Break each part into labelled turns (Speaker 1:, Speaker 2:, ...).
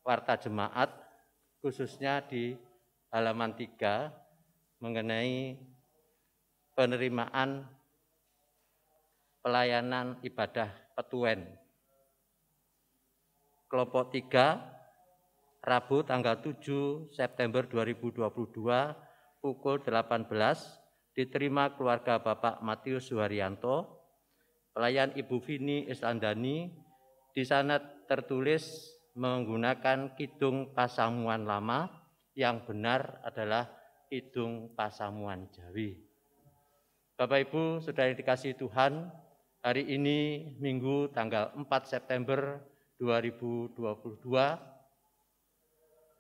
Speaker 1: warta jemaat, khususnya di halaman 3 mengenai penerimaan pelayanan ibadah Petuen. Kelompok 3, Rabu tanggal 7 September 2022 pukul 18 diterima keluarga Bapak Matius Suharyanto, pelayan Ibu Vini Islandani. Di sana tertulis menggunakan Kidung Pasamuan Lama, yang benar adalah Kidung Pasamuan Jawi. Bapak Ibu, saudara yang dikasihi Tuhan, hari ini Minggu tanggal 4 September 2022,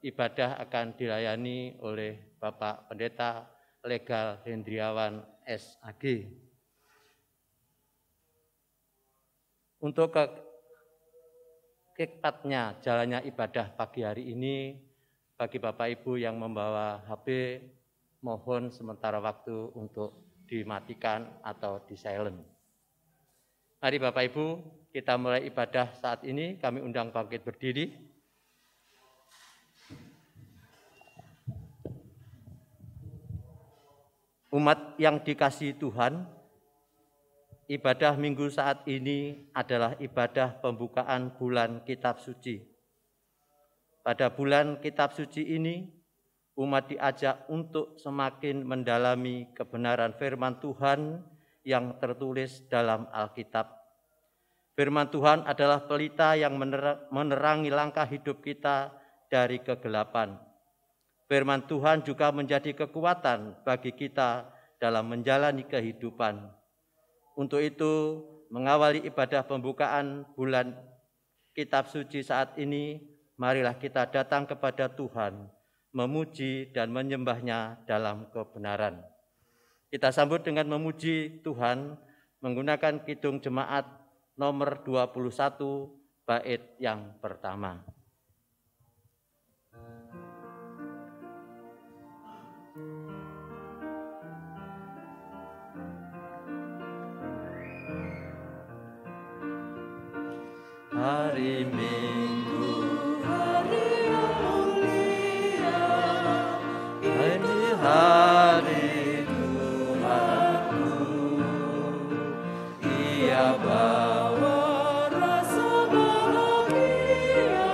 Speaker 1: ibadah akan dilayani oleh Bapak Pendeta Legal Hendriawan SAG. Untuk kekatnya jalannya ibadah pagi hari ini, bagi Bapak Ibu yang membawa HP, mohon sementara waktu untuk dimatikan atau di silent. Mari Bapak Ibu, kita mulai ibadah saat ini. Kami undang bangkit berdiri. Umat yang dikasihi Tuhan, ibadah minggu saat ini adalah ibadah pembukaan bulan Kitab Suci. Pada bulan Kitab Suci ini, umat diajak untuk semakin mendalami kebenaran firman Tuhan yang tertulis dalam Alkitab. Firman Tuhan adalah pelita yang menerangi langkah hidup kita dari kegelapan. Firman Tuhan juga menjadi kekuatan bagi kita dalam menjalani kehidupan. Untuk itu, mengawali ibadah pembukaan bulan Kitab Suci saat ini, marilah kita datang kepada Tuhan, memuji dan menyembahnya dalam kebenaran. Kita sambut dengan memuji Tuhan menggunakan Kidung Jemaat nomor 21, bait yang pertama. Hari Minggu, hari yang mulia, ini hari Tuhanku. Ia bawa rasa bahagia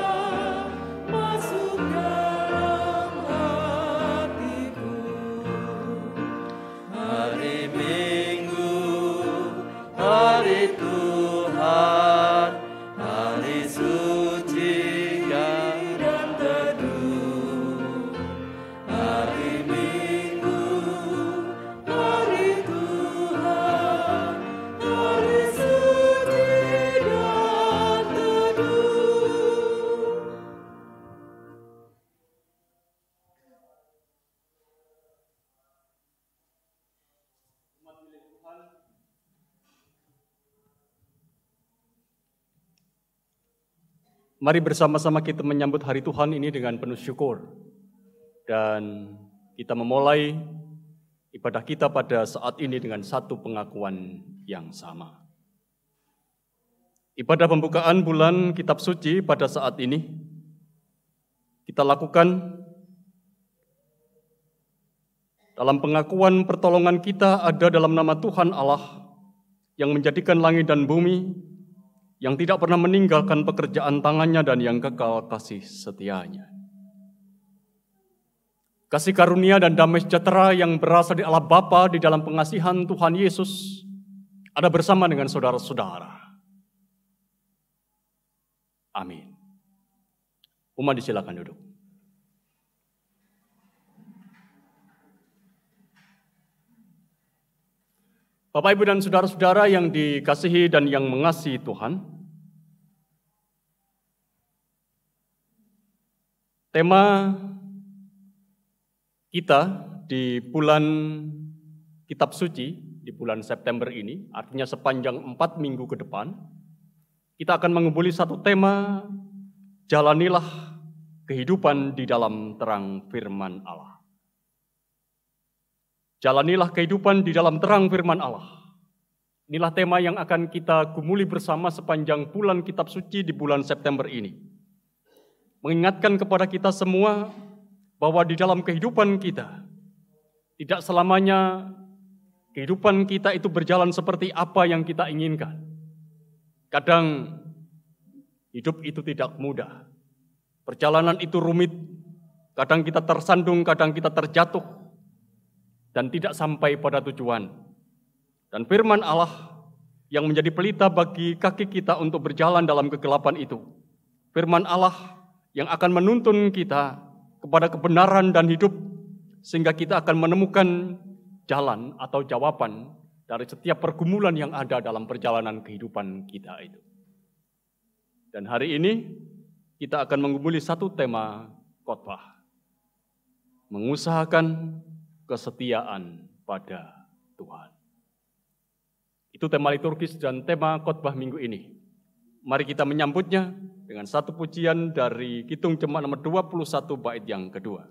Speaker 1: masuk dalam hatiku. Hari Minggu, hari Tuhan, hari suci dan teduh. Hari Minggu, hari Tuhan, hari suci dan teduh.
Speaker 2: Mari bersama-sama kita menyambut hari Tuhan ini dengan penuh syukur. Dan kita memulai ibadah kita pada saat ini dengan satu pengakuan yang sama. Ibadah pembukaan bulan Kitab Suci pada saat ini kita lakukan dalam pengakuan pertolongan kita ada dalam nama Tuhan Allah yang menjadikan langit dan bumi, yang tidak pernah meninggalkan pekerjaan tangannya dan yang kekal kasih setianya. Kasih karunia dan damai sejahtera yang berasal dari Allah Bapa di dalam pengasihan Tuhan Yesus ada bersama dengan saudara-saudara. Amin. Umat disilakan duduk. Bapak, Ibu, dan saudara-saudara yang dikasihi dan yang mengasihi Tuhan, tema kita di bulan Kitab Suci, di bulan September ini, artinya sepanjang 4 minggu ke depan, kita akan mengumpuli satu tema, jalanilah kehidupan di dalam terang firman Allah. Jalanilah kehidupan di dalam terang firman Allah. Inilah tema yang akan kita gumuli bersama sepanjang bulan Kitab Suci di bulan September ini. mengingatkan kepada kita semua bahwa di dalam kehidupan kita, tidak selamanya kehidupan kita itu berjalan seperti apa yang kita inginkan. Kadang hidup itu tidak mudah. Perjalanan itu rumit. Kadang kita tersandung, kadang kita terjatuh. Dan tidak sampai pada tujuan. Dan firman Allah yang menjadi pelita bagi kaki kita untuk berjalan dalam kegelapan itu. Firman Allah yang akan menuntun kita kepada kebenaran dan hidup, sehingga kita akan menemukan jalan atau jawaban dari setiap pergumulan yang ada dalam perjalanan kehidupan kita itu. Dan hari ini kita akan menggumuli satu tema khotbah. Mengusahakan kesetiaan pada Tuhan. Itu tema liturgis dan tema khotbah minggu ini. Mari kita menyambutnya dengan satu pujian dari Kidung Jemaat nomor 21 bait yang kedua.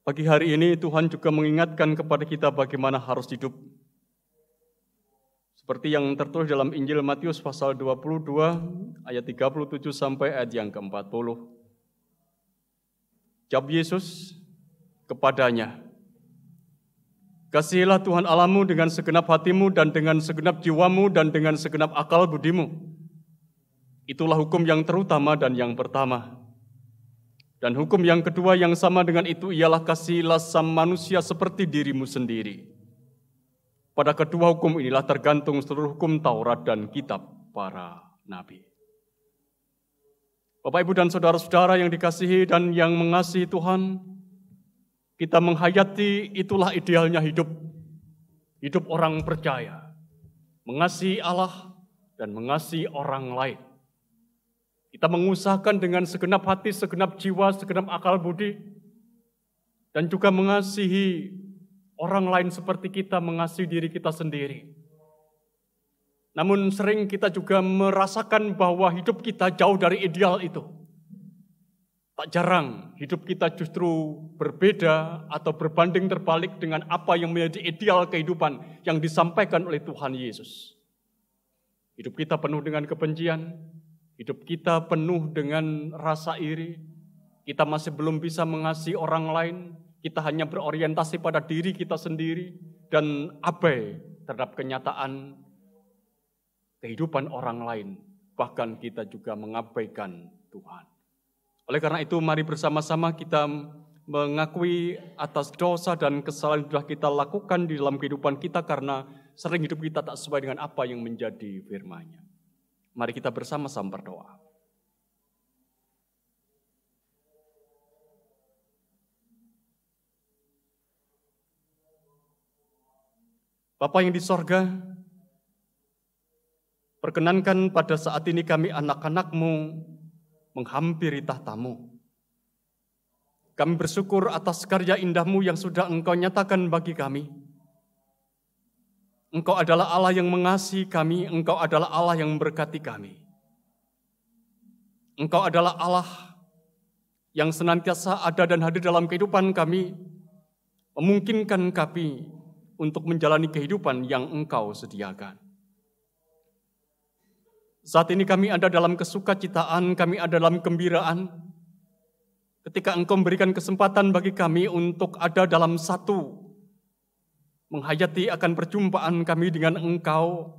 Speaker 2: Pagi hari ini Tuhan juga mengingatkan kepada kita bagaimana harus hidup. Seperti yang tertulis dalam Injil Matius pasal 22 ayat 37 sampai ayat yang ke-40. Jawab Yesus kepadanya, "Kasihilah Tuhan Allahmu dengan segenap hatimu dan dengan segenap jiwamu dan dengan segenap akal budimu. Itulah hukum yang terutama dan yang pertama. Dan hukum yang kedua yang sama dengan itu ialah kasihilah sama manusia seperti dirimu sendiri. Pada kedua hukum inilah tergantung seluruh hukum Taurat dan kitab para nabi." Bapak, Ibu, dan saudara-saudara yang dikasihi dan yang mengasihi Tuhan, kita menghayati itulah idealnya hidup. Hidup orang percaya, mengasihi Allah dan mengasihi orang lain. Kita mengusahakan dengan segenap hati, segenap jiwa, segenap akal budi, dan juga mengasihi orang lain seperti kita mengasihi diri kita sendiri. Namun sering kita juga merasakan bahwa hidup kita jauh dari ideal itu. Tak jarang hidup kita justru berbeda atau berbanding terbalik dengan apa yang menjadi ideal kehidupan yang disampaikan oleh Tuhan Yesus. Hidup kita penuh dengan kebencian, hidup kita penuh dengan rasa iri, kita masih belum bisa mengasihi orang lain, kita hanya berorientasi pada diri kita sendiri, dan abai terhadap kenyataan kehidupan orang lain, bahkan kita juga mengabaikan Tuhan. Oleh karena itu, mari bersama-sama kita mengakui atas dosa dan kesalahan yang sudah kita lakukan di dalam kehidupan kita, karena sering hidup kita tak sesuai dengan apa yang menjadi firman-Nya. Mari kita bersama-sama berdoa. Bapa yang di sorga, perkenankan pada saat ini kami anak-anak-Mu menghampiri tahta-Mu. Kami bersyukur atas karya indah-Mu yang sudah Engkau nyatakan bagi kami. Engkau adalah Allah yang mengasihi kami, Engkau adalah Allah yang memberkati kami. Engkau adalah Allah yang senantiasa ada dan hadir dalam kehidupan kami, memungkinkan kami untuk menjalani kehidupan yang Engkau sediakan. Saat ini kami ada dalam kesukacitaan, kami ada dalam kegembiraan, ketika Engkau memberikan kesempatan bagi kami untuk ada dalam satu, menghayati akan perjumpaan kami dengan Engkau,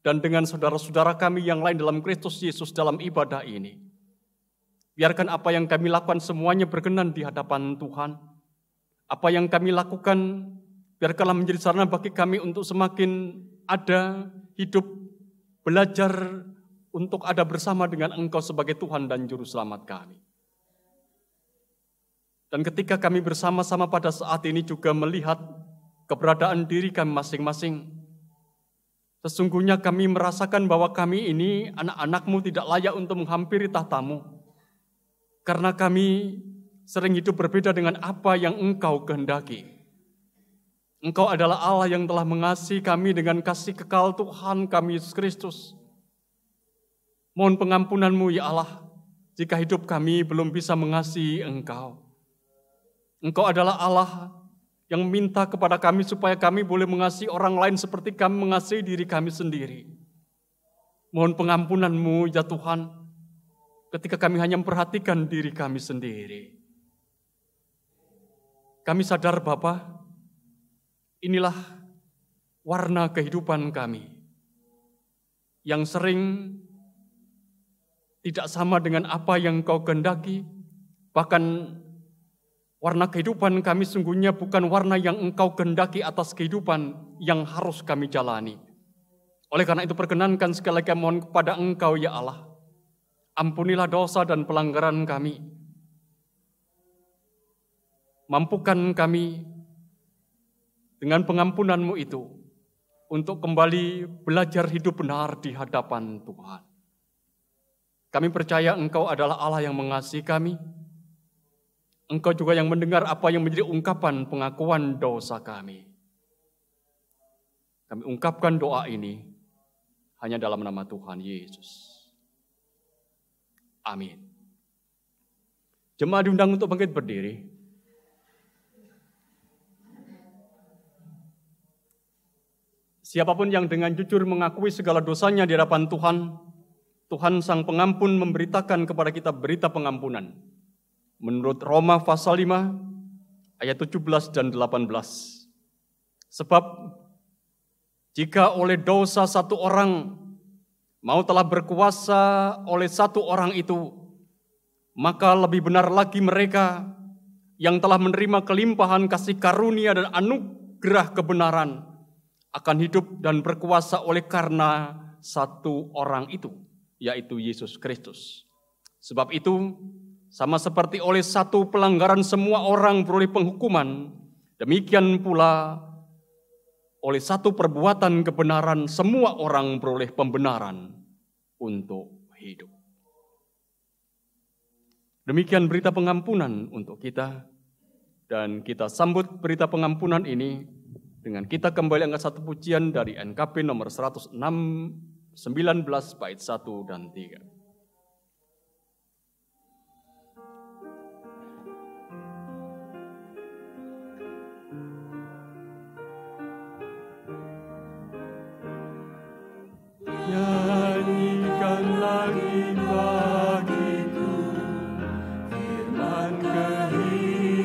Speaker 2: dan dengan saudara-saudara kami yang lain dalam Kristus Yesus dalam ibadah ini. Biarkan apa yang kami lakukan semuanya berkenan di hadapan Tuhan. Apa yang kami lakukan, biarkanlah menjadi sarana bagi kami untuk semakin ada, hidup, belajar untuk ada bersama dengan Engkau sebagai Tuhan dan Juru Selamat kami. Dan ketika kami bersama-sama pada saat ini juga melihat keberadaan diri kami masing-masing, sesungguhnya kami merasakan bahwa kami ini anak-anak-Mu tidak layak untuk menghampiri tahta-Mu. Karena kami sering hidup berbeda dengan apa yang Engkau kehendaki. Engkau adalah Allah yang telah mengasihi kami dengan kasih kekal Tuhan kami Yesus Kristus. Mohon pengampunan-Mu ya Allah, jika hidup kami belum bisa mengasihi Engkau. Engkau adalah Allah yang minta kepada kami supaya kami boleh mengasihi orang lain seperti kami mengasihi diri kami sendiri. Mohon pengampunan-Mu ya Tuhan, ketika kami hanya memperhatikan diri kami sendiri. Kami sadar Bapa, inilah warna kehidupan kami yang sering tidak sama dengan apa yang Kau kehendaki, bahkan warna kehidupan kami sungguhnya bukan warna yang Engkau kehendaki atas kehidupan yang harus kami jalani. Oleh karena itu perkenankan sekali lagi mohon kepada Engkau ya Allah, ampunilah dosa dan pelanggaran kami. Mampukan kami dengan pengampunan-Mu itu untuk kembali belajar hidup benar di hadapan Tuhan. Kami percaya Engkau adalah Allah yang mengasihi kami. Engkau juga yang mendengar apa yang menjadi ungkapan pengakuan dosa kami. Kami ungkapkan doa ini hanya dalam nama Tuhan Yesus. Amin. Jemaat diundang untuk bangkit berdiri. Siapapun yang dengan jujur mengakui segala dosanya di hadapan Tuhan, Tuhan Sang Pengampun memberitakan kepada kita berita pengampunan. Menurut Roma pasal 5 ayat 17 dan 18. Sebab jika oleh dosa satu orang maut telah berkuasa oleh satu orang itu, maka lebih benar lagi mereka yang telah menerima kelimpahan kasih karunia dan anugerah kebenaran akan hidup dan berkuasa oleh karena satu orang itu, yaitu Yesus Kristus. Sebab itu, sama seperti oleh satu pelanggaran semua orang beroleh penghukuman, demikian pula oleh satu perbuatan kebenaran semua orang beroleh pembenaran untuk hidup. Demikian berita pengampunan untuk kita, dan kita sambut berita pengampunan ini dengan kita kembali angkat satu pujian dari NKP nomor 119 bait 1 dan 3.
Speaker 3: Nyanyikan lagi bagiku firman kehidupan,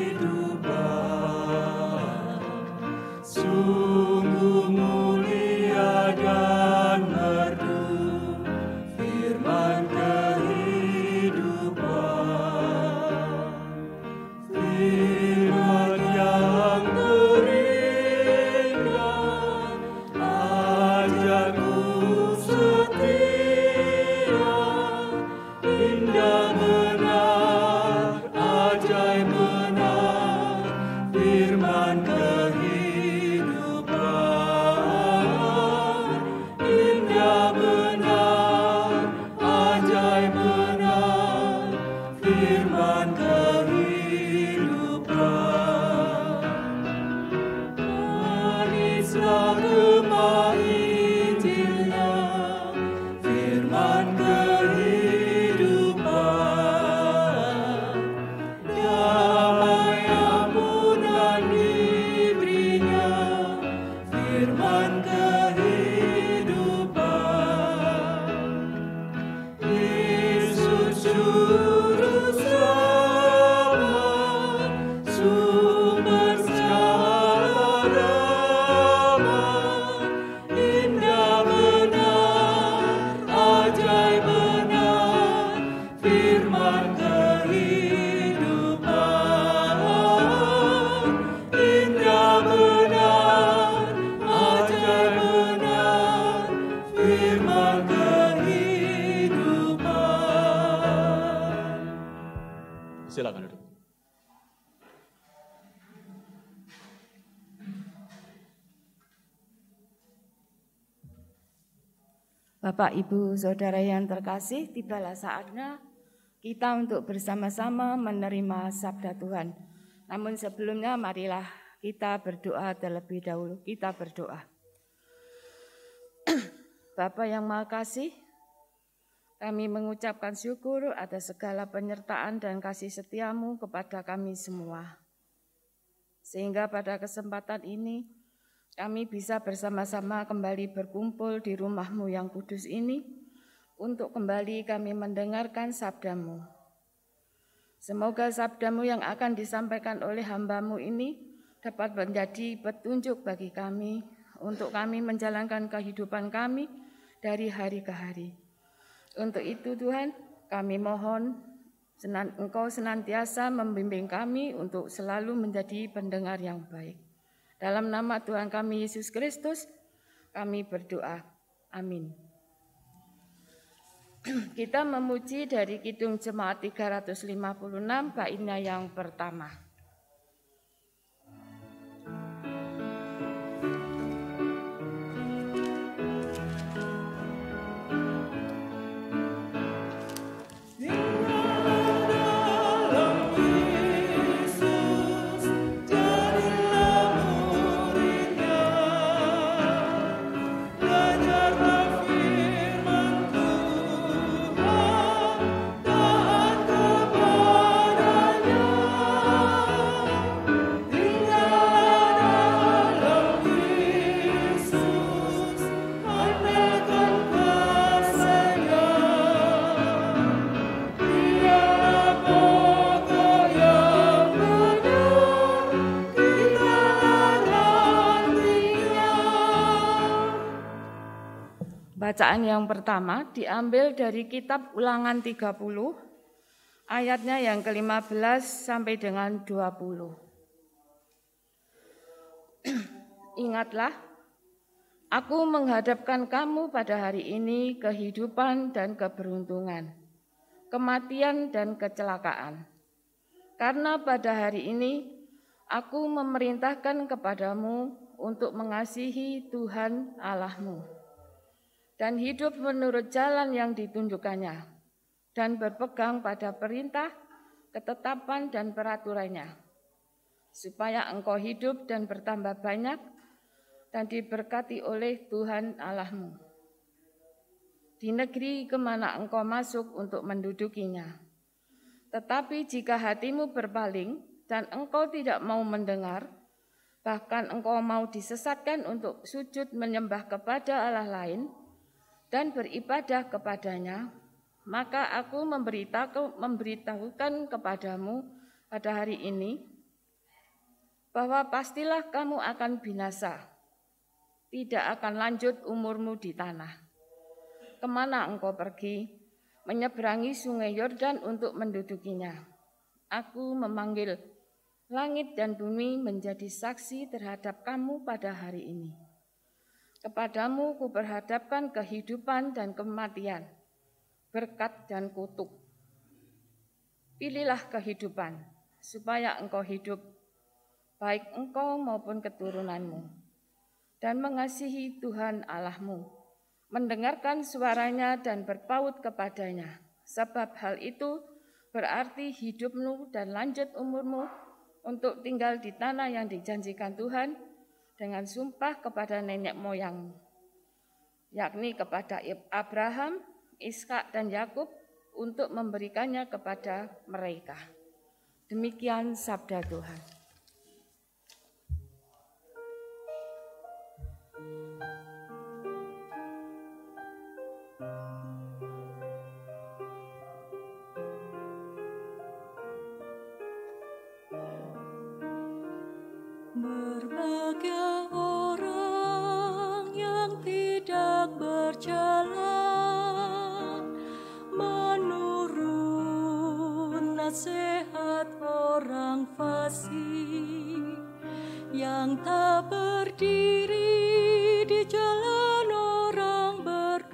Speaker 3: sungguh mulia dan merdu firman firman kehidupan.
Speaker 2: Silakan duduk.
Speaker 4: Bapak, Ibu, Saudara yang terkasih, tibalah saatnya kita untuk bersama-sama menerima sabda Tuhan. Namun sebelumnya marilah kita berdoa terlebih dahulu. Kita berdoa. Bapa yang Maha Kasih, kami mengucapkan syukur atas segala penyertaan dan kasih setiamu kepada kami semua. Sehingga pada kesempatan ini, kami bisa bersama-sama kembali berkumpul di rumah-Mu yang kudus ini untuk kembali kami mendengarkan sabda-Mu. Semoga sabda-Mu yang akan disampaikan oleh hamba-Mu ini dapat menjadi petunjuk bagi kami untuk kami menjalankan kehidupan kami dari hari ke hari. Untuk itu Tuhan, kami mohon Engkau senantiasa membimbing kami untuk selalu menjadi pendengar yang baik. Dalam nama Tuhan kami Yesus Kristus, kami berdoa. Amin. Kita memuji dari Kidung Jemaat 356, baitnya yang pertama. Bacaan yang pertama diambil dari kitab Ulangan 30, ayatnya yang ke-15 sampai dengan 20. Ingatlah, aku menghadapkan kamu pada hari ini kehidupan dan keberuntungan, kematian dan kecelakaan. Karena pada hari ini aku memerintahkan kepadamu untuk mengasihi Tuhan Allahmu dan hidup menurut jalan yang ditunjukkannya, dan berpegang pada perintah, ketetapan, dan peraturannya, supaya engkau hidup dan bertambah banyak, dan diberkati oleh Tuhan Allahmu di negeri kemana engkau masuk untuk mendudukinya. Tetapi jika hatimu berpaling, dan engkau tidak mau mendengar, bahkan engkau mau disesatkan untuk sujud menyembah kepada Allah lain, dan beribadah kepadanya, maka aku memberitahukan kepadamu pada hari ini bahwa pastilah kamu akan binasa, tidak akan lanjut umurmu di tanah. Kemana engkau pergi, menyeberangi sungai Yordan untuk mendudukinya. Aku memanggil langit dan bumi menjadi saksi terhadap kamu pada hari ini. Kepadamu kuperhadapkan kehidupan dan kematian, berkat dan kutuk. Pilihlah kehidupan, supaya engkau hidup, baik engkau maupun keturunanmu, dan mengasihi Tuhan Allahmu, mendengarkan suaranya dan berpaut kepadanya, sebab hal itu berarti hidupmu dan lanjut umurmu untuk tinggal di tanah yang dijanjikan Tuhan, dengan sumpah kepada nenek moyangmu, yakni kepada Abraham, Ishak, dan Yakub, untuk memberikannya kepada mereka. Demikian sabda Tuhan.
Speaker 3: Berbahagia orang yang tidak berjalan menurut nasihat orang fasik, yang tak berdiri di jalan orang berdosa,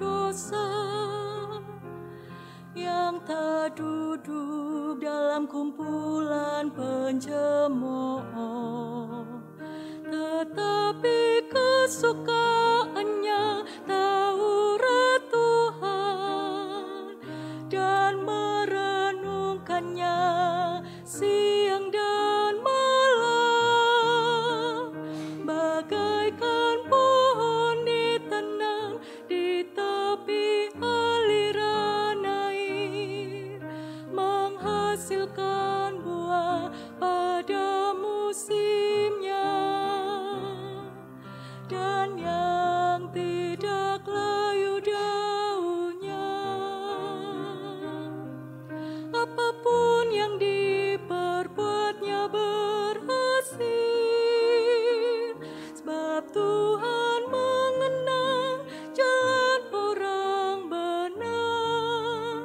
Speaker 3: duduk dalam kumpulan pencemooh, tetapi kesukaannya Taurat Tuhan dan merenungkannya siang dan malam, bagaikan pohon ditanam di tepi aliran air, menghasilkan buah pada musimnya, dan yang tidak layu daunnya. Apapun yang diperbuatnya berhasil, sebab Tuhan mengenal jalan orang benar,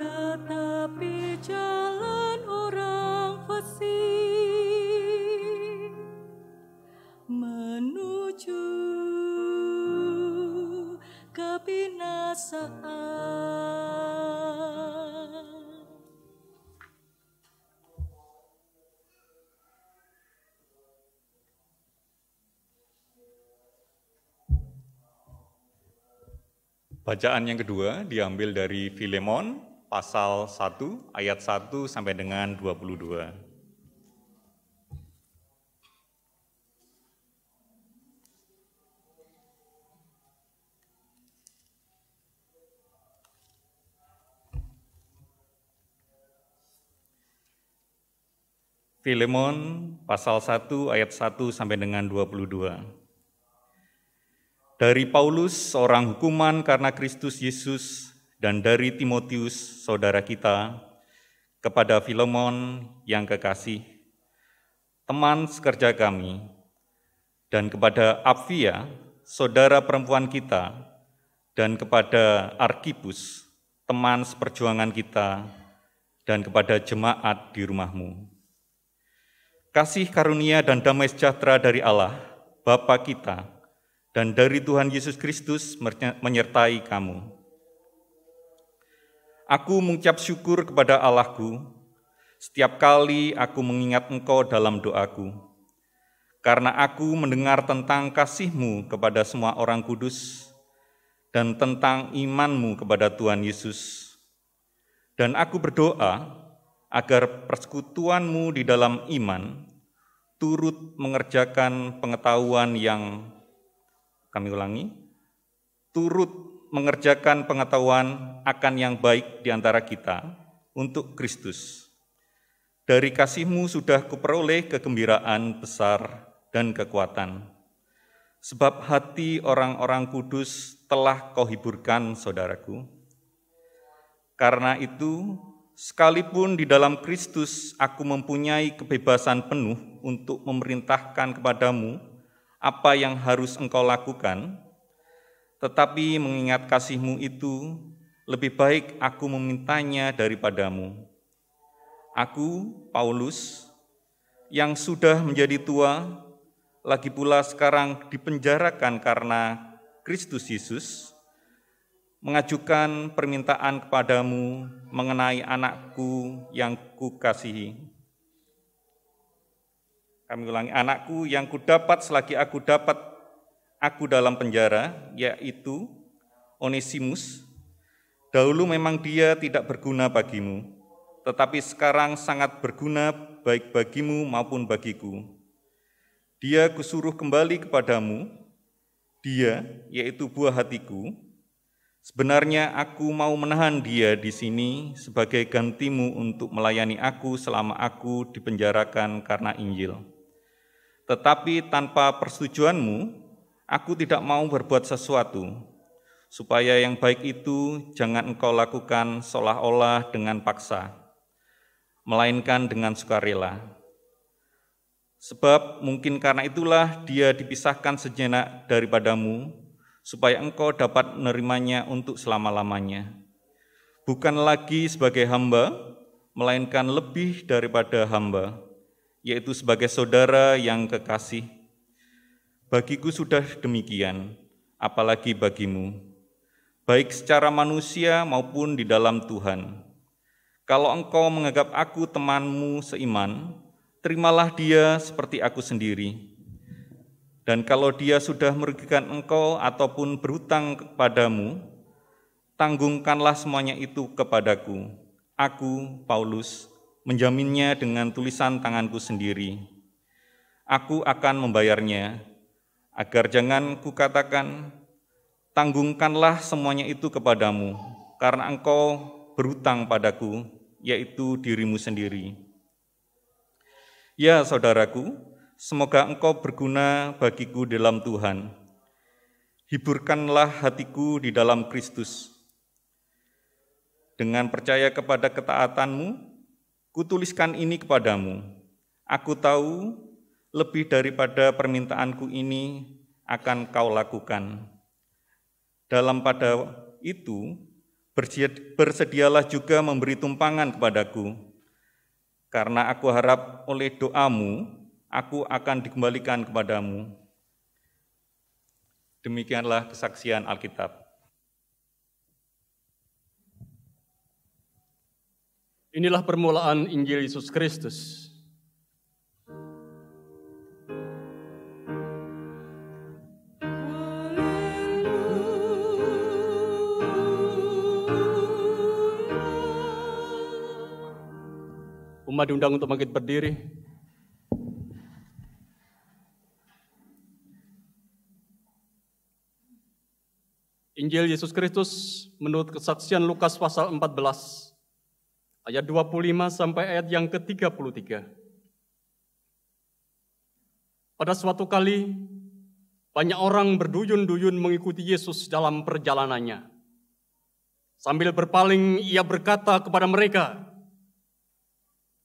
Speaker 3: tetapi jalan orang fasik menuju kebinasaan.
Speaker 5: Bacaan yang kedua diambil dari Filemon pasal 1 ayat 1 sampai dengan 22. Filemon pasal 1 ayat 1 sampai dengan 22. Dari Paulus, seorang hukuman karena Kristus Yesus, dan dari Timotius, saudara kita, kepada Filemon yang kekasih, teman sekerja kami, dan kepada Apfia, saudara perempuan kita, dan kepada Arkipus, teman seperjuangan kita, dan kepada jemaat di rumahmu. Kasih karunia dan damai sejahtera dari Allah, Bapa kita, dan dari Tuhan Yesus Kristus menyertai kamu. Aku mengucap syukur kepada Allahku setiap kali aku mengingat Engkau dalam doaku, karena aku mendengar tentang kasih-Mu kepada semua orang kudus dan tentang iman-Mu kepada Tuhan Yesus. Dan aku berdoa agar persekutuan-Mu di dalam iman turut mengerjakan pengetahuan yang turut mengerjakan pengetahuan akan yang baik di antara kita untuk Kristus. Dari kasih-Mu sudah kuperoleh kegembiraan besar dan kekuatan, sebab hati orang-orang kudus telah Kau hiburkan, saudaraku. Karena itu, sekalipun di dalam Kristus aku mempunyai kebebasan penuh untuk memerintahkan kepadamu apa yang harus engkau lakukan, tetapi mengingat kasih-Mu itu, lebih baik aku memintanya daripadamu. Aku, Paulus, yang sudah menjadi tua, lagi pula sekarang dipenjarakan karena Kristus Yesus, mengajukan permintaan kepadamu mengenai anakku yang kukasihi. Kami ulangi, anakku yang kudapat selagi aku dalam penjara, yaitu Onesimus. Dahulu memang dia tidak berguna bagimu, tetapi sekarang sangat berguna baik bagimu maupun bagiku. Dia kusuruh kembali kepadamu, dia, yaitu buah hatiku. Sebenarnya aku mau menahan dia di sini sebagai gantimu untuk melayani aku selama aku dipenjarakan karena Injil. Tetapi tanpa persetujuanmu, aku tidak mau berbuat sesuatu, supaya yang baik itu jangan engkau lakukan seolah-olah dengan paksa, melainkan dengan sukarela. Sebab mungkin karena itulah dia dipisahkan sejenak daripadamu, supaya engkau dapat menerimanya untuk selama-lamanya. Bukan lagi sebagai hamba, melainkan lebih daripada hamba, yaitu sebagai saudara yang kekasih. Bagiku sudah demikian, apalagi bagimu, baik secara manusia maupun di dalam Tuhan. Kalau engkau menganggap aku temanmu seiman, terimalah dia seperti aku sendiri. Dan kalau dia sudah merugikan engkau ataupun berhutang kepadamu, tanggungkanlah semuanya itu kepadaku. Aku, Paulus, menjaminnya dengan tulisan tanganku sendiri. Aku akan membayarnya, agar jangan kukatakan, tanggungkanlah semuanya itu kepadamu, karena engkau berhutang padaku, yaitu dirimu sendiri. Ya saudaraku, semoga engkau berguna bagiku dalam Tuhan. Hiburkanlah hatiku di dalam Kristus. Dengan percaya kepada ketaatanmu, kutuliskan ini kepadamu. Aku tahu lebih daripada permintaanku ini akan kau lakukan. Dalam pada itu, bersedialah juga memberi tumpangan kepadaku, karena aku harap oleh doamu, aku akan dikembalikan kepadamu. Demikianlah kesaksian Alkitab.
Speaker 2: Inilah permulaan Injil Yesus Kristus. Umat diundang untuk bangkit berdiri. Injil Yesus Kristus menurut kesaksian Lukas pasal 14, ayat 25 sampai ayat yang ke-33. Pada suatu kali, banyak orang berduyun-duyun mengikuti Yesus dalam perjalanannya. Sambil berpaling, ia berkata kepada mereka,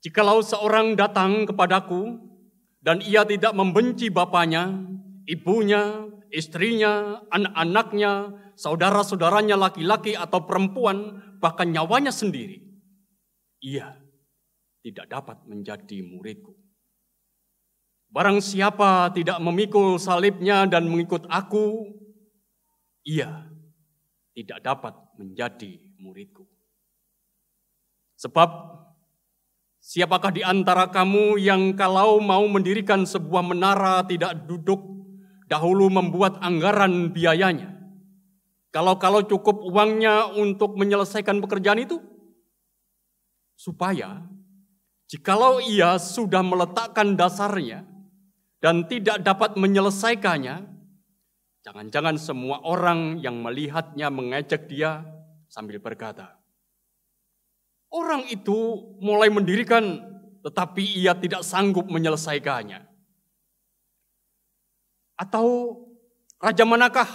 Speaker 2: "Jikalau seorang datang kepadaku, dan ia tidak membenci bapaknya, ibunya, istrinya, anak-anaknya, saudara-saudaranya laki-laki atau perempuan, bahkan nyawanya sendiri, ia tidak dapat menjadi muridku. Barang siapa tidak memikul salibnya dan mengikut aku, ia tidak dapat menjadi muridku. Sebab siapakah di antara kamu yang kalau mau mendirikan sebuah menara tidak duduk dahulu membuat anggaran biayanya? Kalau cukup uangnya untuk menyelesaikan pekerjaan itu? Supaya jikalau ia sudah meletakkan dasarnya dan tidak dapat menyelesaikannya, jangan-jangan semua orang yang melihatnya mengejek dia sambil berkata, orang itu mulai mendirikan tetapi ia tidak sanggup menyelesaikannya. Atau raja manakah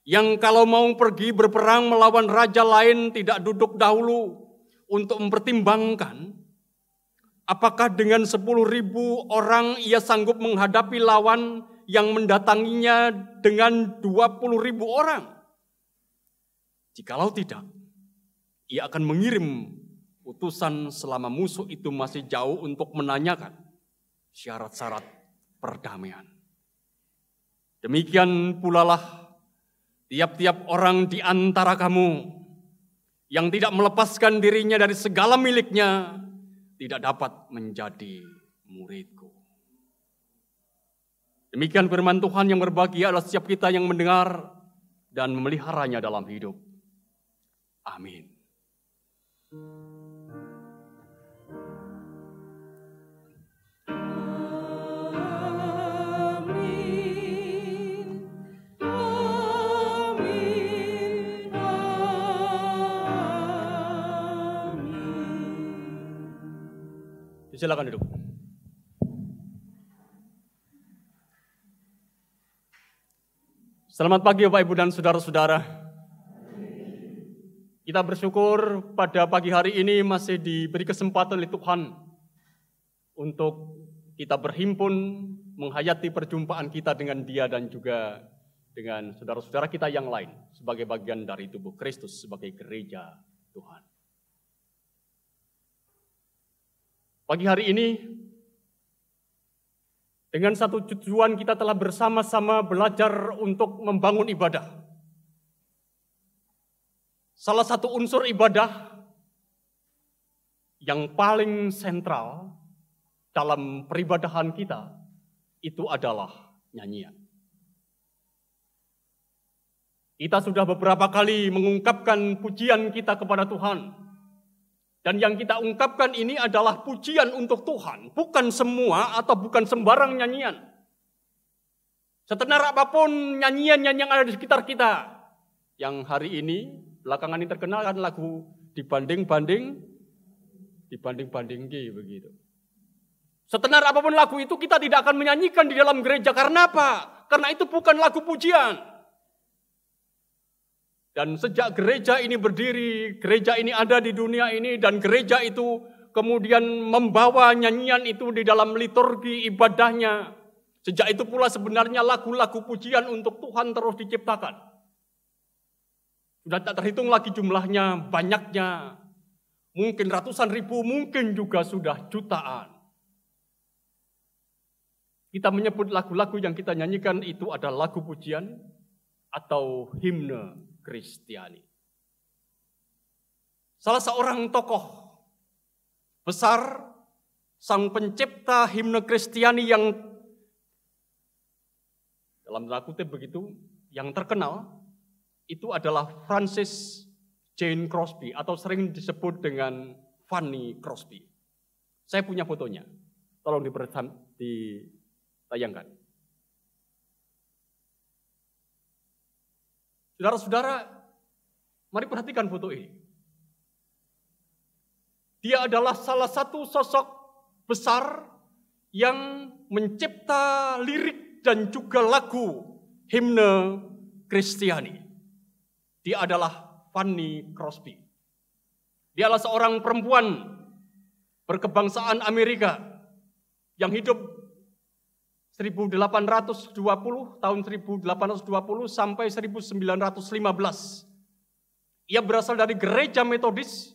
Speaker 2: yang kalau mau pergi berperang melawan raja lain tidak duduk dahulu untuk mempertimbangkan apakah dengan 10.000 orang ia sanggup menghadapi lawan yang mendatanginya dengan 20.000 orang? Jikalau tidak, ia akan mengirim utusan selama musuh itu masih jauh untuk menanyakan syarat-syarat perdamaian. Demikian pula lah tiap-tiap orang di antara kamu yang tidak melepaskan dirinya dari segala miliknya tidak dapat menjadi muridku. Demikian firman Tuhan yang berbahagia adalah setiap kita yang mendengar dan memeliharanya dalam hidup. Amin. Silakan duduk. Selamat pagi Bapak Ibu dan saudara-saudara. Kita bersyukur pada pagi hari ini masih diberi kesempatan oleh Tuhan untuk kita berhimpun menghayati perjumpaan kita dengan Dia dan juga dengan saudara-saudara kita yang lain sebagai bagian dari tubuh Kristus sebagai gereja Tuhan. Pagi hari ini, dengan satu tujuan kita telah bersama-sama belajar untuk membangun ibadah. Salah satu unsur ibadah yang paling sentral dalam peribadahan kita itu adalah nyanyian. Kita sudah beberapa kali mengungkapkan pujian kita kepada Tuhan. Dan yang kita ungkapkan ini adalah pujian untuk Tuhan, bukan semua atau bukan sembarang nyanyian. Setenar apapun nyanyian-nyanyian yang ada di sekitar kita. Yang hari ini, belakangan ini terkenal kan lagu dibanding-banding begitu. Setenar apapun lagu itu kita tidak akan menyanyikan di dalam gereja. Karena apa? Karena itu bukan lagu pujian. Dan sejak gereja ini berdiri, gereja ini ada di dunia ini, dan gereja itu kemudian membawa nyanyian itu di dalam liturgi ibadahnya. Sejak itu pula sebenarnya lagu-lagu pujian untuk Tuhan terus diciptakan. Sudah tak terhitung lagi jumlahnya, banyaknya. Mungkin ratusan ribu, mungkin juga sudah jutaan. Kita menyebut lagu-lagu yang kita nyanyikan itu adalah lagu pujian atau himne Kristiani. Salah seorang tokoh besar, sang pencipta himne Kristiani yang dalam tanda kutip begitu, yang terkenal, itu adalah Francis Jane Crosby atau sering disebut dengan Fanny Crosby. Saya punya fotonya, tolong ditayangkan. Saudara-saudara, mari perhatikan foto ini. Dia adalah salah satu sosok besar yang mencipta lirik dan juga lagu himne Kristiani. Dia adalah Fanny Crosby. Dia adalah seorang perempuan berkebangsaan Amerika yang hidup 1820 tahun 1820 sampai 1915. Ia berasal dari gereja Metodis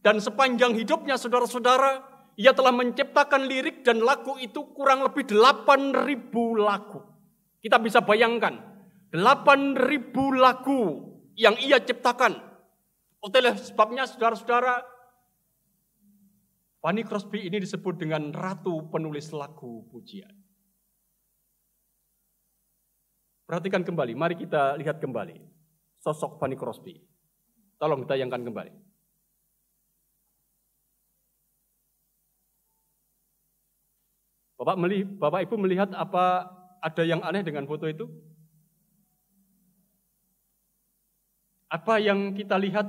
Speaker 2: dan sepanjang hidupnya saudara-saudara, ia telah menciptakan lirik dan lagu itu kurang lebih 8.000 lagu. Kita bisa bayangkan 8.000 lagu yang ia ciptakan. Oleh sebabnya saudara-saudara, Fanny Crosby ini disebut dengan ratu penulis lagu pujian. Perhatikan kembali, mari kita lihat kembali sosok Fanny Crosby. Tolong ditayangkan kembali. Bapak Ibu melihat apa ada yang aneh dengan foto itu? Apa yang kita lihat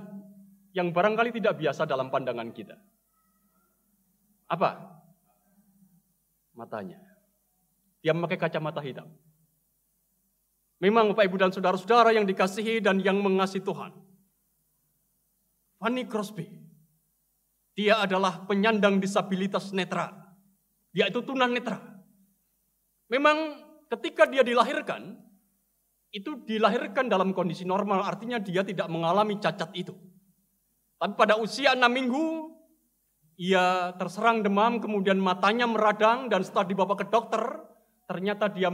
Speaker 2: yang barangkali tidak biasa dalam pandangan kita? Apa? Matanya. Dia memakai kacamata hitam. Memang Bapak Ibu dan saudara-saudara yang dikasihi dan yang mengasihi Tuhan. Fanny Crosby. Dia adalah penyandang disabilitas netra. Dia itu tunanetra. Memang ketika dia dilahirkan, itu dilahirkan dalam kondisi normal, artinya dia tidak mengalami cacat itu. Tapi pada usia 6 minggu, ia terserang demam, kemudian matanya meradang, dan setelah dibawa ke dokter, ternyata dia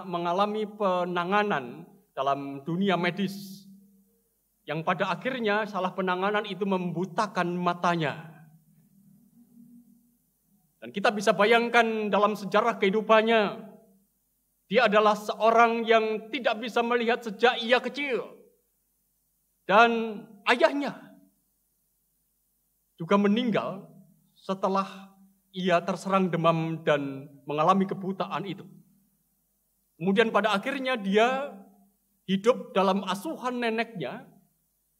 Speaker 2: mengalami penanganan dalam dunia medis. Yang pada akhirnya salah penanganan itu membutakan matanya. Dan kita bisa bayangkan dalam sejarah kehidupannya, dia adalah seorang yang tidak bisa melihat sejak ia kecil. Dan ayahnya juga meninggal setelah ia terserang demam dan mengalami kebutaan itu. Kemudian pada akhirnya dia hidup dalam asuhan neneknya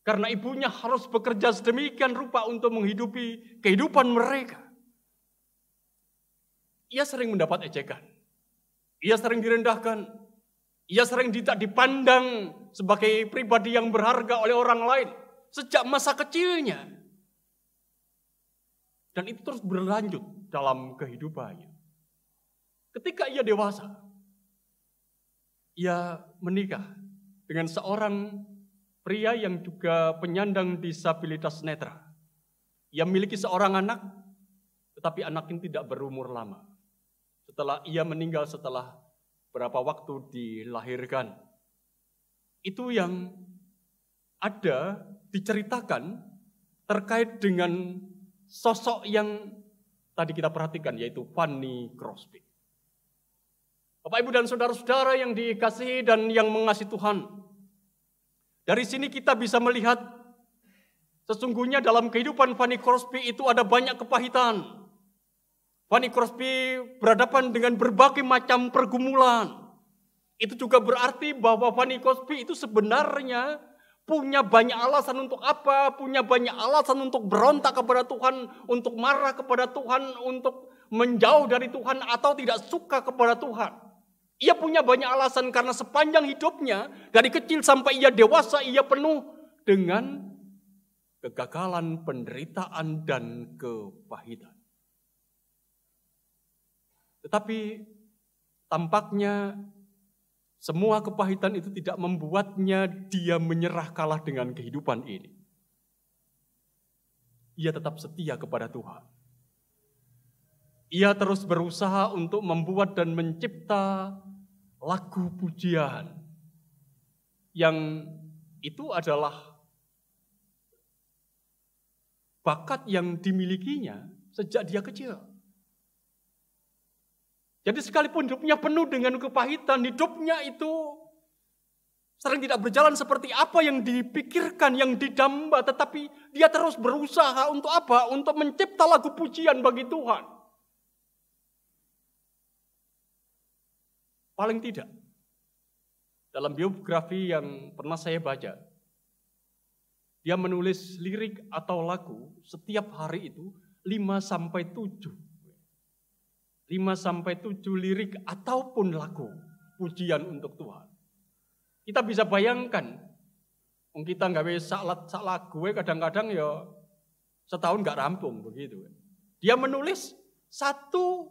Speaker 2: karena ibunya harus bekerja sedemikian rupa untuk menghidupi kehidupan mereka. Ia sering mendapat ejekan. Ia sering direndahkan. Ia sering tidak dipandang sebagai pribadi yang berharga oleh orang lain sejak masa kecilnya. Dan itu terus berlanjut dalam kehidupannya. Ketika ia dewasa, ia menikah dengan seorang pria yang juga penyandang disabilitas netra. Ia memiliki seorang anak, tetapi anak ini tidak berumur lama. Setelah ia meninggal setelah berapa waktu dilahirkan. Itu yang ada diceritakan terkait dengan sosok yang tadi kita perhatikan, yaitu Fanny Crosby. Bapak, Ibu, dan saudara-saudara yang dikasihi dan yang mengasihi Tuhan, dari sini kita bisa melihat sesungguhnya dalam kehidupan Fanny Crosby itu ada banyak kepahitan. Fanny Crosby berhadapan dengan berbagai macam pergumulan. Itu juga berarti bahwa Fanny Crosby itu sebenarnya punya banyak alasan untuk apa? Punya banyak alasan untuk berontak kepada Tuhan, untuk marah kepada Tuhan, untuk menjauh dari Tuhan atau tidak suka kepada Tuhan. Ia punya banyak alasan karena sepanjang hidupnya, dari kecil sampai ia dewasa, ia penuh dengan kegagalan, penderitaan, dan kepahitan. Tetapi tampaknya semua kepahitan itu tidak membuatnya dia menyerah kalah dengan kehidupan ini. Ia tetap setia kepada Tuhan. Ia terus berusaha untuk membuat dan mencipta lagu pujian yang itu adalah bakat yang dimilikinya sejak dia kecil. Jadi sekalipun hidupnya penuh dengan kepahitan, hidupnya itu sering tidak berjalan seperti apa yang dipikirkan, yang didamba, tetapi dia terus berusaha untuk apa? Untuk mencipta lagu pujian bagi Tuhan. Paling tidak, dalam biografi yang pernah saya baca, dia menulis lirik atau lagu setiap hari itu 5-7. 5-7 lirik ataupun lagu pujian untuk Tuhan. Kita bisa bayangkan, kita nggak bisa sak lagu, kadang-kadang ya setahun nggak rampung begitu. Dia menulis satu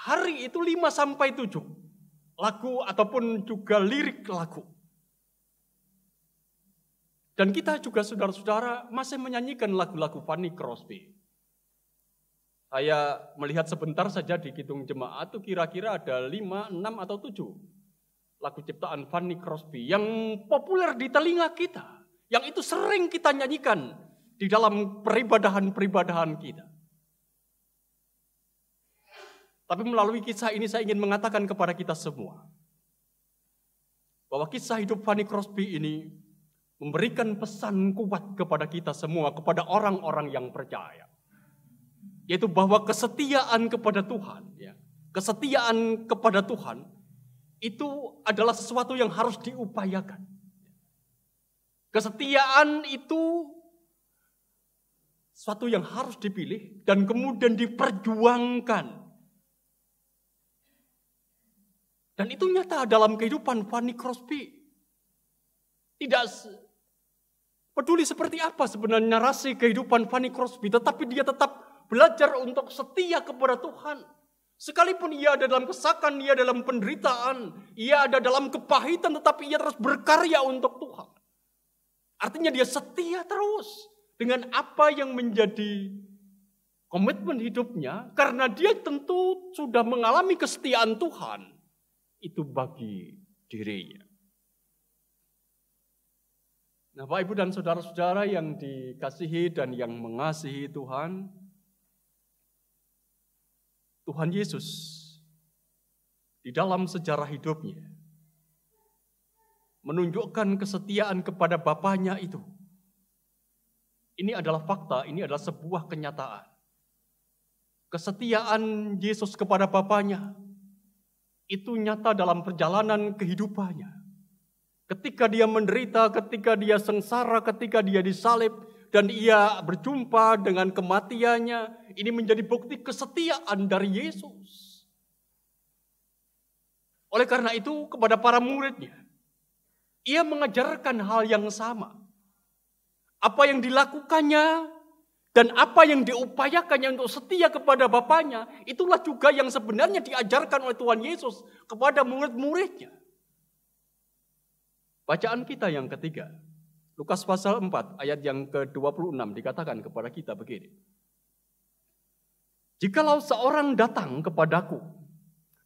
Speaker 2: hari itu 5-7 lagu ataupun juga lirik lagu. Dan kita juga saudara-saudara masih menyanyikan lagu-lagu Fanny Crosby. Saya melihat sebentar saja di Kidung Jemaat itu kira-kira ada 5, 6 atau 7 lagu ciptaan Fanny Crosby yang populer di telinga kita, yang itu sering kita nyanyikan di dalam peribadahan-peribadahan kita. Tapi melalui kisah ini saya ingin mengatakan kepada kita semua bahwa kisah hidup Fanny Crosby ini memberikan pesan kuat kepada kita semua, kepada orang-orang yang percaya. Yaitu bahwa kesetiaan kepada Tuhan, kesetiaan kepada Tuhan itu adalah sesuatu yang harus diupayakan. Kesetiaan itu sesuatu yang harus dipilih dan kemudian diperjuangkan. Dan itu nyata dalam kehidupan Fanny Crosby. Tidak peduli seperti apa sebenarnya narasi kehidupan Fanny Crosby, tetapi dia tetap belajar untuk setia kepada Tuhan. Sekalipun ia ada dalam kesakan, ia dalam penderitaan, ia ada dalam kepahitan, tetapi ia terus berkarya untuk Tuhan. Artinya dia setia terus dengan apa yang menjadi komitmen hidupnya, karena dia tentu sudah mengalami kesetiaan Tuhan itu bagi dirinya. Nah, Bapak, Ibu, dan saudara-saudara yang dikasihi dan yang mengasihi Tuhan, Tuhan Yesus di dalam sejarah hidupnya menunjukkan kesetiaan kepada Bapaknya itu. Ini adalah fakta, ini adalah sebuah kenyataan. Kesetiaan Yesus kepada Bapaknya itu nyata dalam perjalanan kehidupannya. Ketika dia menderita, ketika dia sengsara, ketika dia disalib, dan ia berjumpa dengan kematiannya, ini menjadi bukti kesetiaan dari Yesus. Oleh karena itu, kepada para muridnya, ia mengajarkan hal yang sama. Apa yang dilakukannya dan apa yang diupayakannya untuk setia kepada Bapaknya, itulah juga yang sebenarnya diajarkan oleh Tuhan Yesus kepada murid-muridnya. Bacaan kita yang ketiga, Lukas pasal 4 ayat yang ke-26 dikatakan kepada kita begini. Jikalau seorang datang kepadaku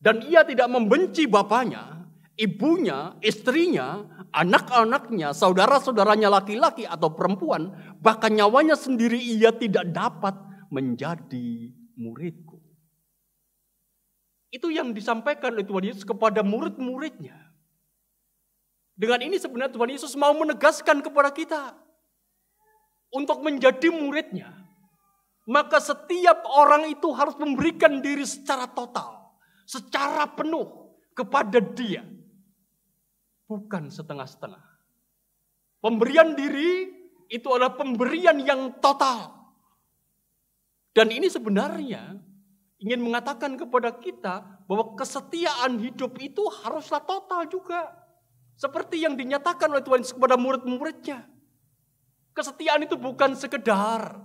Speaker 2: dan ia tidak membenci bapaknya, ibunya, istrinya, anak-anaknya, saudara-saudaranya laki-laki atau perempuan, bahkan nyawanya sendiri ia tidak dapat menjadi muridku. Itu yang disampaikan oleh Tuhan Yesus kepada murid-muridnya. Dengan ini sebenarnya Tuhan Yesus mau menegaskan kepada kita untuk menjadi muridnya. Maka setiap orang itu harus memberikan diri secara total, secara penuh kepada Dia. Bukan setengah-setengah. Pemberian diri itu adalah pemberian yang total. Dan ini sebenarnya ingin mengatakan kepada kita bahwa kesetiaan hidup itu haruslah total juga. Seperti yang dinyatakan oleh Tuhan Yesus kepada murid-muridnya. Kesetiaan itu bukan sekedar,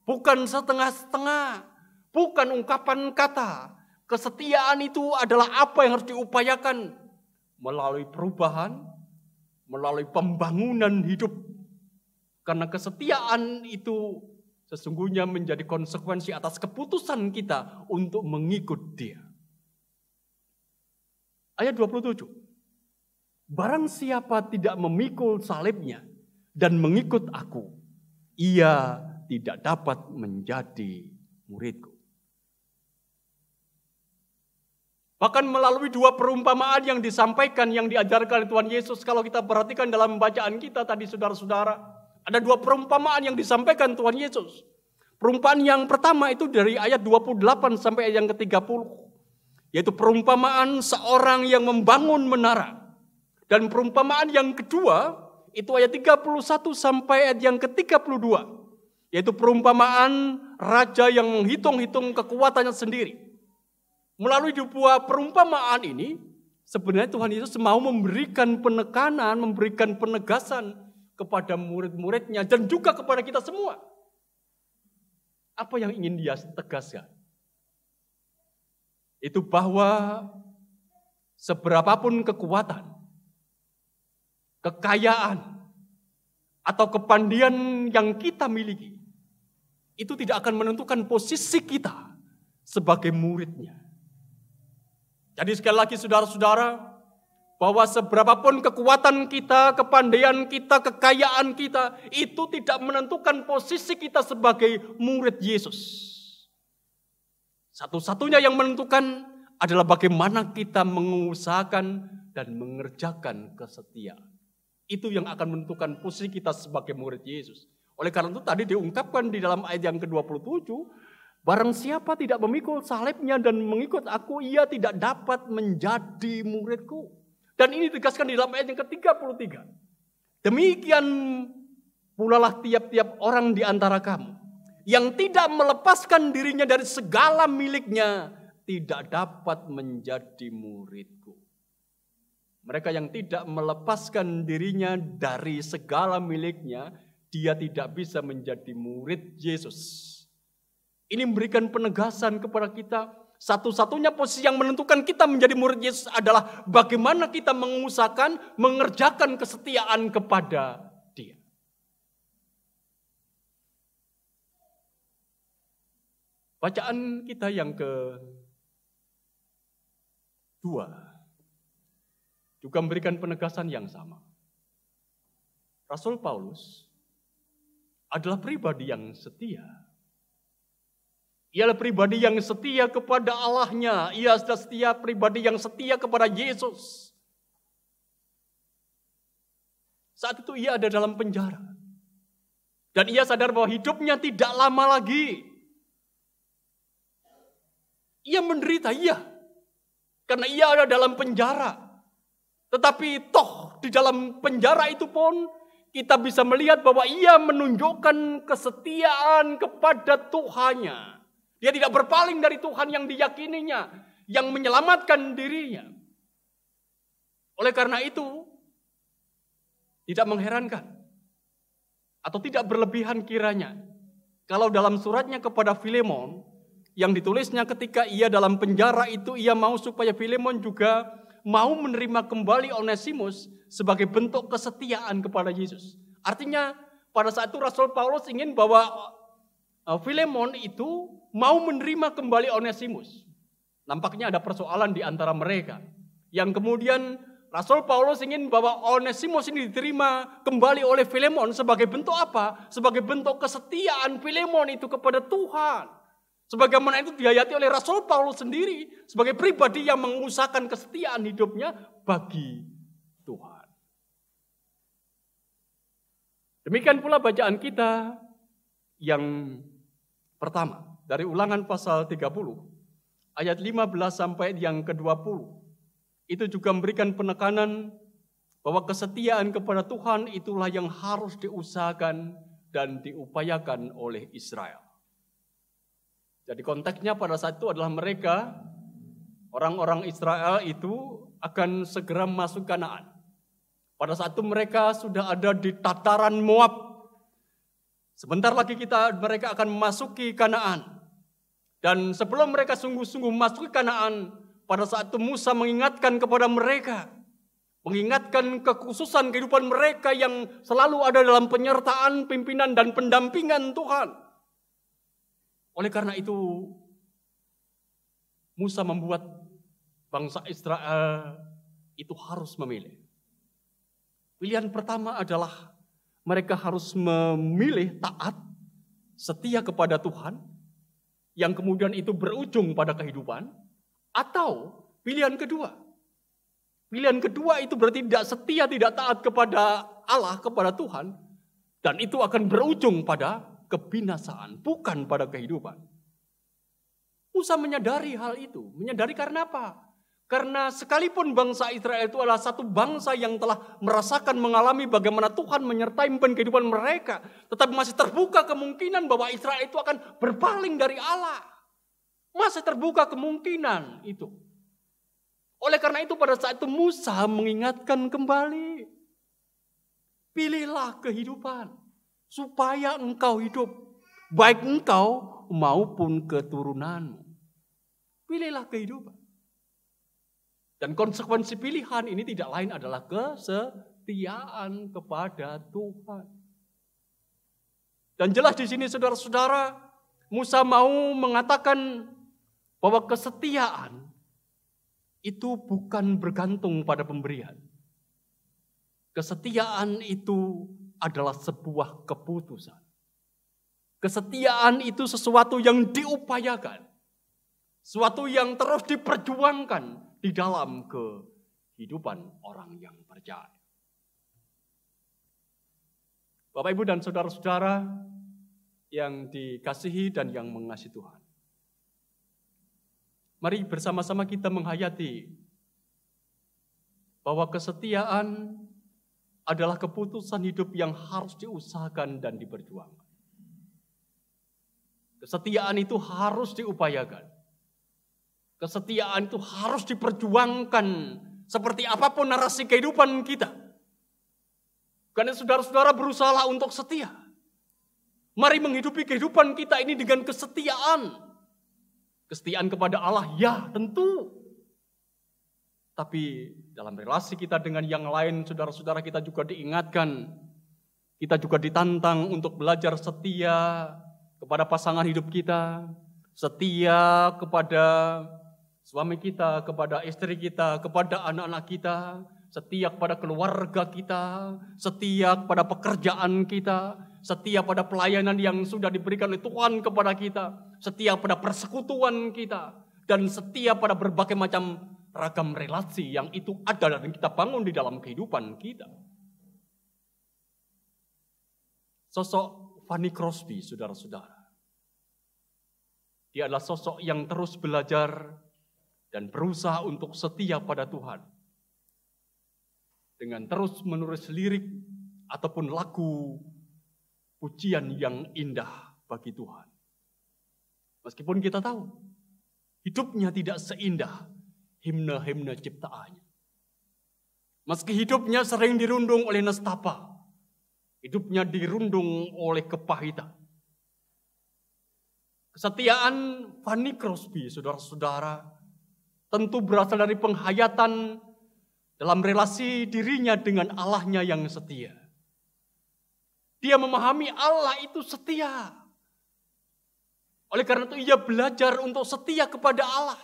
Speaker 2: bukan setengah-setengah, bukan ungkapan kata. Kesetiaan itu adalah apa yang harus diupayakan melalui perubahan, melalui pembangunan hidup. Karena kesetiaan itu sesungguhnya menjadi konsekuensi atas keputusan kita untuk mengikut Dia. Ayat 27. Barang siapa tidak memikul salibnya dan mengikut aku, ia tidak dapat menjadi muridku. Bahkan melalui dua perumpamaan yang disampaikan, yang diajarkan oleh Tuhan Yesus, kalau kita perhatikan dalam bacaan kita tadi saudara-saudara, ada dua perumpamaan yang disampaikan Tuhan Yesus. Perumpamaan yang pertama itu dari ayat 28 sampai ayat yang ke-30. Yaitu perumpamaan seorang yang membangun menara. Dan perumpamaan yang kedua itu ayat 31 sampai ayat yang ke-32. Yaitu perumpamaan raja yang menghitung-hitung kekuatannya sendiri. Melalui dua perumpamaan ini, sebenarnya Tuhan Yesus mau memberikan penekanan, memberikan penegasan kepada murid-muridnya dan juga kepada kita semua. Apa yang ingin Dia tegaskan? Itu bahwa seberapapun kekuatan, kekayaan, atau kepandian yang kita miliki, itu tidak akan menentukan posisi kita sebagai muridnya. Jadi sekali lagi saudara-saudara, bahwa seberapapun kekuatan kita, kepandaian kita, kekayaan kita, itu tidak menentukan posisi kita sebagai murid Yesus. Satu-satunya yang menentukan adalah bagaimana kita mengusahakan dan mengerjakan kesetiaan. Itu yang akan menentukan posisi kita sebagai murid Yesus. Oleh karena itu tadi diungkapkan di dalam ayat yang ke-27, barang siapa tidak memikul salibnya dan mengikut aku, ia tidak dapat menjadi muridku. Dan ini ditegaskan di dalam ayat yang ke-33. Demikian pula lah tiap-tiap orang di antara kamu yang tidak melepaskan dirinya dari segala miliknya tidak dapat menjadi muridku. Mereka yang tidak melepaskan dirinya dari segala miliknya, dia tidak bisa menjadi murid Yesus. Ini memberikan penegasan kepada kita. Satu-satunya posisi yang menentukan kita menjadi murid Yesus adalah bagaimana kita mengusahakan, mengerjakan kesetiaan kepada Dia. Bacaan kita yang kedua juga memberikan penegasan yang sama. Rasul Paulus adalah pribadi yang setia. Ia adalah pribadi yang setia kepada Allahnya. Ia adalah setia pribadi yang setia kepada Yesus. Saat itu ia ada dalam penjara. Dan ia sadar bahwa hidupnya tidak lama lagi. Ia menderita, iya. Karena ia ada dalam penjara. Tetapi toh di dalam penjara itu pun kita bisa melihat bahwa ia menunjukkan kesetiaan kepada Tuhannya. Dia tidak berpaling dari Tuhan yang diyakininya, yang menyelamatkan dirinya. Oleh karena itu, tidak mengherankan atau tidak berlebihan kiranya kalau dalam suratnya kepada Filemon yang ditulisnya ketika ia dalam penjara itu, ia mau supaya Filemon juga mau menerima kembali Onesimus sebagai bentuk kesetiaan kepada Yesus. Artinya pada saat itu Rasul Paulus ingin bahwa Filemon itu mau menerima kembali Onesimus. Nampaknya ada persoalan di antara mereka. Yang kemudian Rasul Paulus ingin bahwa Onesimus ini diterima kembali oleh Filemon sebagai bentuk apa? Sebagai bentuk kesetiaan Filemon itu kepada Tuhan. Sebagaimana itu dihayati oleh Rasul Paulus sendiri sebagai pribadi yang mengusahakan kesetiaan hidupnya bagi Tuhan. Demikian pula bacaan kita yang pertama dari Ulangan pasal 30 ayat 15 sampai yang ke-20. Itu juga memberikan penekanan bahwa kesetiaan kepada Tuhan itulah yang harus diusahakan dan diupayakan oleh Israel. Jadi konteksnya pada saat itu adalah mereka, orang-orang Israel itu akan segera masuk Kanaan. Pada saat itu mereka sudah ada di tataran Moab. Sebentar lagi mereka akan memasuki Kanaan. Dan sebelum mereka sungguh-sungguh masuk ke Kanaan, pada saat itu Musa mengingatkan kepada mereka, mengingatkan kekhususan kehidupan mereka yang selalu ada dalam penyertaan, pimpinan, dan pendampingan Tuhan. Oleh karena itu, Musa membuat bangsa Israel itu harus memilih. Pilihan pertama adalah mereka harus memilih taat, setia kepada Tuhan, yang kemudian itu berujung pada kehidupan. Atau pilihan kedua. Pilihan kedua itu berarti tidak setia, tidak taat kepada Allah, kepada Tuhan. Dan itu akan berujung pada kebinasaan, bukan pada kehidupan. Musa menyadari hal itu. Menyadari karena apa? Karena sekalipun bangsa Israel itu adalah satu bangsa yang telah merasakan, mengalami bagaimana Tuhan menyertai kehidupan mereka. Tetapi masih terbuka kemungkinan bahwa Israel itu akan berpaling dari Allah. Masih terbuka kemungkinan itu. Oleh karena itu pada saat itu Musa mengingatkan kembali. Pilihlah kehidupan supaya engkau hidup. Baik engkau maupun keturunanmu. Pilihlah kehidupan. Dan konsekuensi pilihan ini tidak lain adalah kesetiaan kepada Tuhan. Dan jelas di sini saudara-saudara, Musa mau mengatakan bahwa kesetiaan itu bukan bergantung pada pemberian. Kesetiaan itu adalah sebuah keputusan. Kesetiaan itu sesuatu yang diupayakan. Sesuatu yang terus diperjuangkan di dalam kehidupan orang yang percaya. Bapak, Ibu, dan saudara-saudara yang dikasihi dan yang mengasihi Tuhan. Mari bersama-sama kita menghayati bahwa kesetiaan adalah keputusan hidup yang harus diusahakan dan diperjuangkan. Kesetiaan itu harus diupayakan. Kesetiaan itu harus diperjuangkan seperti apapun narasi kehidupan kita. Karena saudara-saudara berusaha untuk setia. Mari menghidupi kehidupan kita ini dengan kesetiaan. Kesetiaan kepada Allah, ya tentu. Tapi dalam relasi kita dengan yang lain, saudara-saudara, kita juga diingatkan. Kita juga ditantang untuk belajar setia kepada pasangan hidup kita. Setia kepada suami kita, kepada istri kita, kepada anak-anak kita. Setia kepada keluarga kita. Setia kepada pekerjaan kita. Setia pada pelayanan yang sudah diberikan oleh Tuhan kepada kita. Setia pada persekutuan kita. Dan setia pada berbagai macam ragam relasi yang itu ada dan kita bangun di dalam kehidupan kita. Sosok Fanny Crosby, saudara-saudara. Dia adalah sosok yang terus belajar dan berusaha untuk setia pada Tuhan. Dengan terus menulis lirik ataupun lagu pujian yang indah bagi Tuhan. Meskipun kita tahu hidupnya tidak seindah himne-himne ciptaannya. Meski hidupnya sering dirundung oleh nestapa, hidupnya dirundung oleh kepahitan. Kesetiaan Fanny Crosby, saudara-saudara, tentu berasal dari penghayatan dalam relasi dirinya dengan Allahnya yang setia. Dia memahami Allah itu setia. Oleh karena itu ia belajar untuk setia kepada Allah.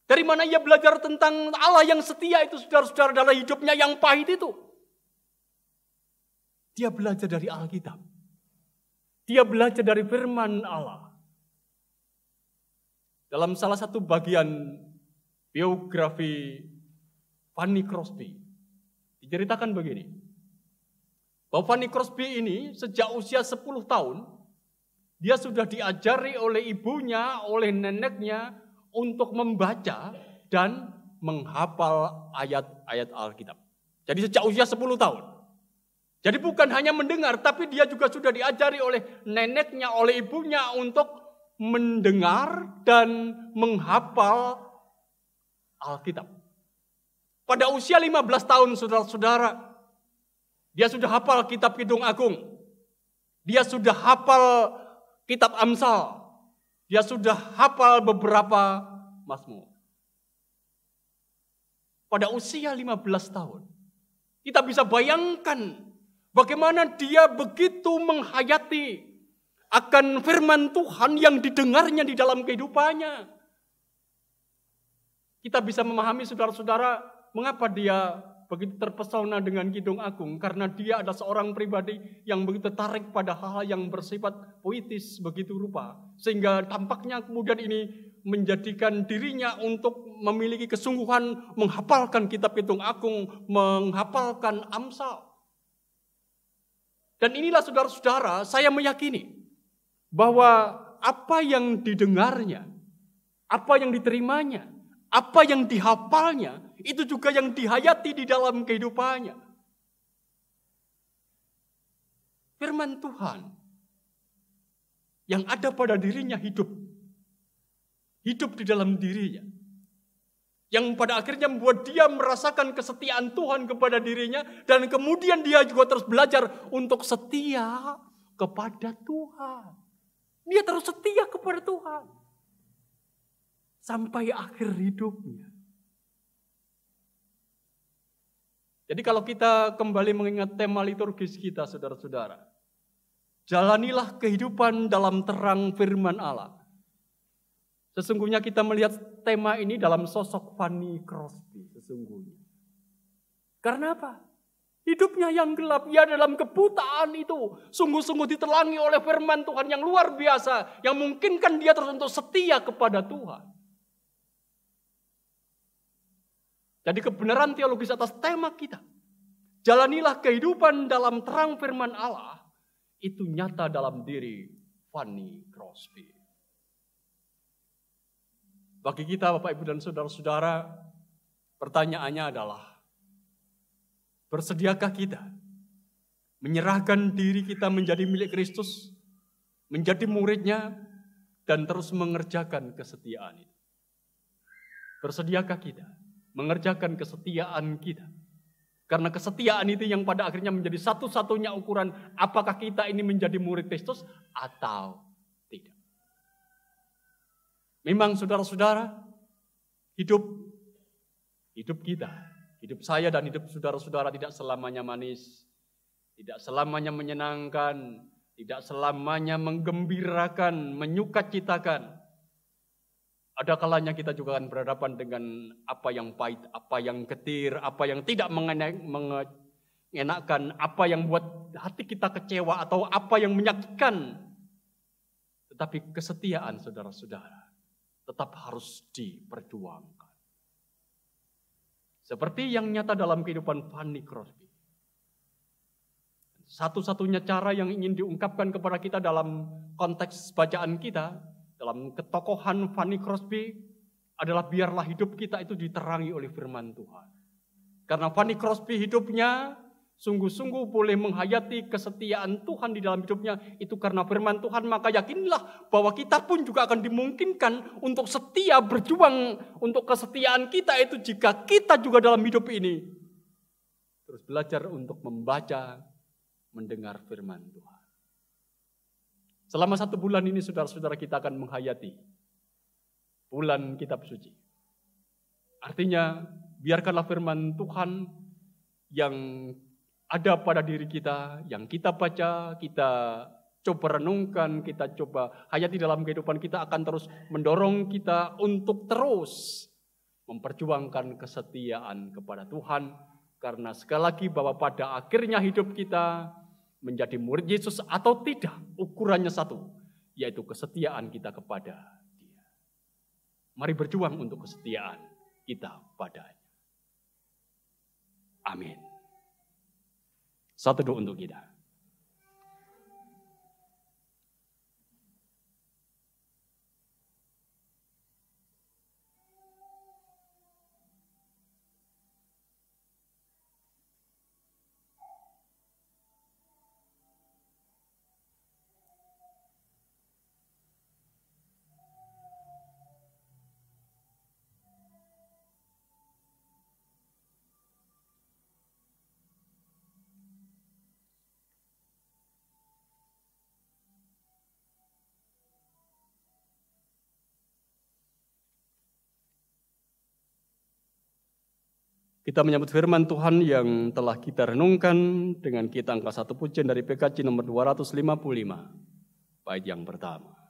Speaker 2: Dari mana ia belajar tentang Allah yang setia itu, saudara-saudara, dalam hidupnya yang pahit itu? Dia belajar dari Alkitab. Dia belajar dari firman Allah. Dalam salah satu bagian biografi Fanny Crosby, diceritakan begini, bahwa Fanny Crosby ini sejak usia 10 tahun, dia sudah diajari oleh ibunya, oleh neneknya, untuk membaca dan menghafal ayat-ayat Alkitab. Jadi sejak usia 10 tahun. Jadi bukan hanya mendengar, tapi dia juga sudah diajari oleh neneknya, oleh ibunya untuk mendengar dan menghafal Alkitab. Pada usia 15 tahun, saudara-saudara, dia sudah hafal kitab Kidung Agung. Dia sudah hafal kitab Amsal. Dia sudah hafal beberapa Mazmur. Pada usia 15 tahun, kita bisa bayangkan bagaimana dia begitu menghayati akan firman Tuhan yang didengarnya di dalam kehidupannya. Kita bisa memahami, saudara-saudara, mengapa dia begitu terpesona dengan Kidung Agung. Karena dia adalah seorang pribadi yang begitu tertarik pada hal-hal yang bersifat puitis begitu rupa. Sehingga tampaknya kemudian ini menjadikan dirinya untuk memiliki kesungguhan menghafalkan kitab Kidung Agung, menghafalkan Amsal. Dan inilah, saudara-saudara, saya meyakini bahwa apa yang didengarnya, apa yang diterimanya, apa yang dihafalnya, itu juga yang dihayati di dalam kehidupannya. Firman Tuhan yang ada pada dirinya hidup di dalam dirinya. Yang pada akhirnya membuat dia merasakan kesetiaan Tuhan kepada dirinya. Dan kemudian dia juga terus belajar untuk setia kepada Tuhan. Dia terus setia kepada Tuhan. Sampai akhir hidupnya. Jadi kalau kita kembali mengingat tema liturgis kita, saudara-saudara. Jalanilah kehidupan dalam terang firman Allah. Sesungguhnya kita melihat tema ini dalam sosok Fanny Crosby sesungguhnya. Karena apa? Hidupnya yang gelap, ia dalam kebutaan itu sungguh-sungguh ditelangi oleh firman Tuhan yang luar biasa, yang memungkinkan dia terus untuk setia kepada Tuhan. Jadi kebenaran teologis atas tema kita, jalanilah kehidupan dalam terang firman Allah, itu nyata dalam diri Fanny Crosby. Bagi kita, Bapak, Ibu, dan saudara-saudara, pertanyaannya adalah, bersediakah kita menyerahkan diri kita menjadi milik Kristus, menjadi muridnya, dan terus mengerjakan kesetiaan itu? Bersediakah kita mengerjakan kesetiaan kita? Karena kesetiaan itu yang pada akhirnya menjadi satu-satunya ukuran apakah kita ini menjadi murid Kristus atau tidak. Memang saudara-saudara, hidup kita, hidup saya dan hidup saudara-saudara tidak selamanya manis, tidak selamanya menyenangkan, tidak selamanya menggembirakan, menyukacitakan. Ada kalanya kita juga akan berhadapan dengan apa yang pahit, apa yang getir, apa yang tidak mengenakan, apa yang buat hati kita kecewa atau apa yang menyakitkan. Tetapi kesetiaan, saudara-saudara, tetap harus diperjuangkan. Seperti yang nyata dalam kehidupan Fanny Crosby. Satu-satunya cara yang ingin diungkapkan kepada kita dalam konteks bacaan kita, dalam ketokohan Fanny Crosby, adalah biarlah hidup kita itu diterangi oleh firman Tuhan. Karena Fanny Crosby hidupnya sungguh-sungguh boleh menghayati kesetiaan Tuhan di dalam hidupnya, itu karena firman Tuhan, maka yakinlah bahwa kita pun juga akan dimungkinkan untuk setia berjuang untuk kesetiaan kita itu jika kita juga dalam hidup ini terus belajar untuk membaca, mendengar firman Tuhan. Selama 1 bulan ini saudara-saudara kita akan menghayati bulan kitab suci. Artinya biarkanlah firman Tuhan yang ada pada diri kita, yang kita baca, kita coba renungkan, kita coba hayati dalam kehidupan kita, akan terus mendorong kita untuk terus memperjuangkan kesetiaan kepada Tuhan, karena sekali lagi bahwa pada akhirnya hidup kita menjadi murid Yesus atau tidak, ukurannya satu, yaitu kesetiaan kita kepada Dia. Mari berjuang untuk kesetiaan kita padanya. Amin. Satu doa untuk kita. Kita menyambut firman Tuhan yang telah kita renungkan dengan kita angka 1 pujian dari PKJ nomor 255, bait yang pertama.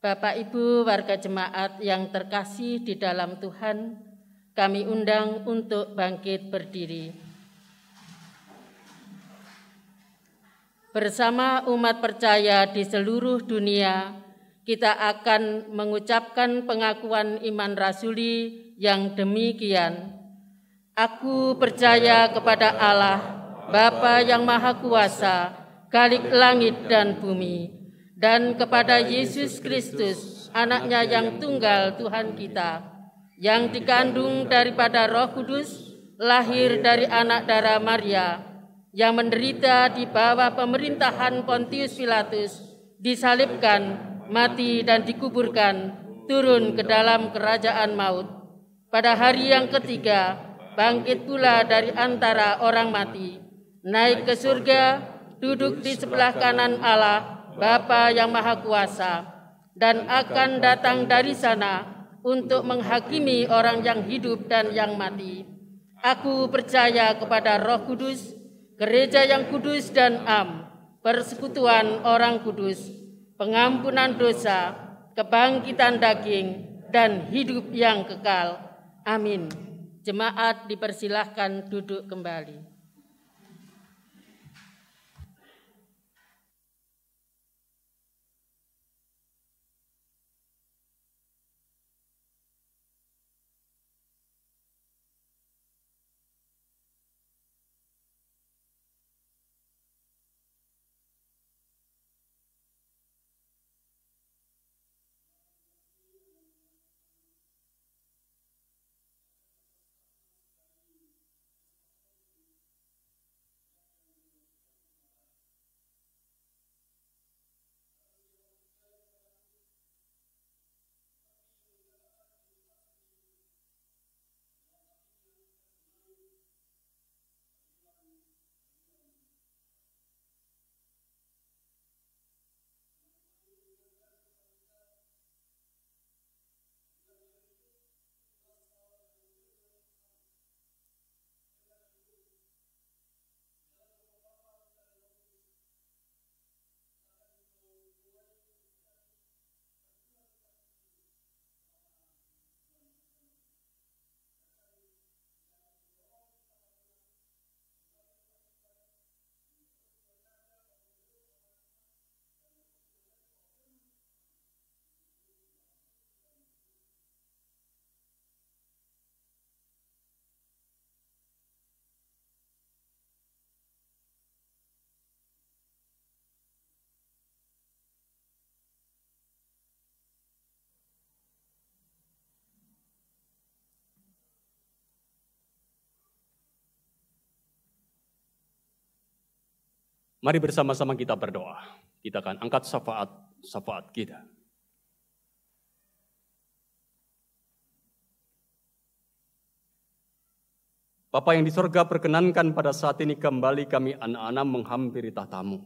Speaker 6: Bapak Ibu warga jemaat yang terkasih di dalam Tuhan, kami undang untuk bangkit berdiri. Bersama umat percaya di seluruh dunia, kita akan mengucapkan pengakuan iman rasuli yang demikian. Aku percaya kepada Allah, Bapa yang Maha Kuasa, Khalik langit dan bumi, dan kepada Yesus Kristus, Anak-Nya yang tunggal Tuhan kita, yang dikandung daripada Roh Kudus, lahir dari anak darah Maria, yang menderita di bawah pemerintahan Pontius Pilatus, disalibkan, mati dan dikuburkan, turun ke dalam kerajaan maut. Pada hari yang ketiga, bangkit pula dari antara orang mati, naik ke surga, duduk di sebelah kanan Allah, Bapa yang Maha Kuasa, dan akan datang dari sana untuk menghakimi orang yang hidup dan yang mati. Aku percaya kepada Roh Kudus, gereja yang kudus dan am, persekutuan orang kudus, pengampunan dosa, kebangkitan daging, dan hidup yang kekal. Amin. Jemaat dipersilahkan duduk kembali.
Speaker 2: Mari bersama-sama kita berdoa. Kita akan angkat syafaat kita. Bapa yang di sorga, perkenankan pada saat ini kembali kami anak-anak menghampiri tahta-Mu.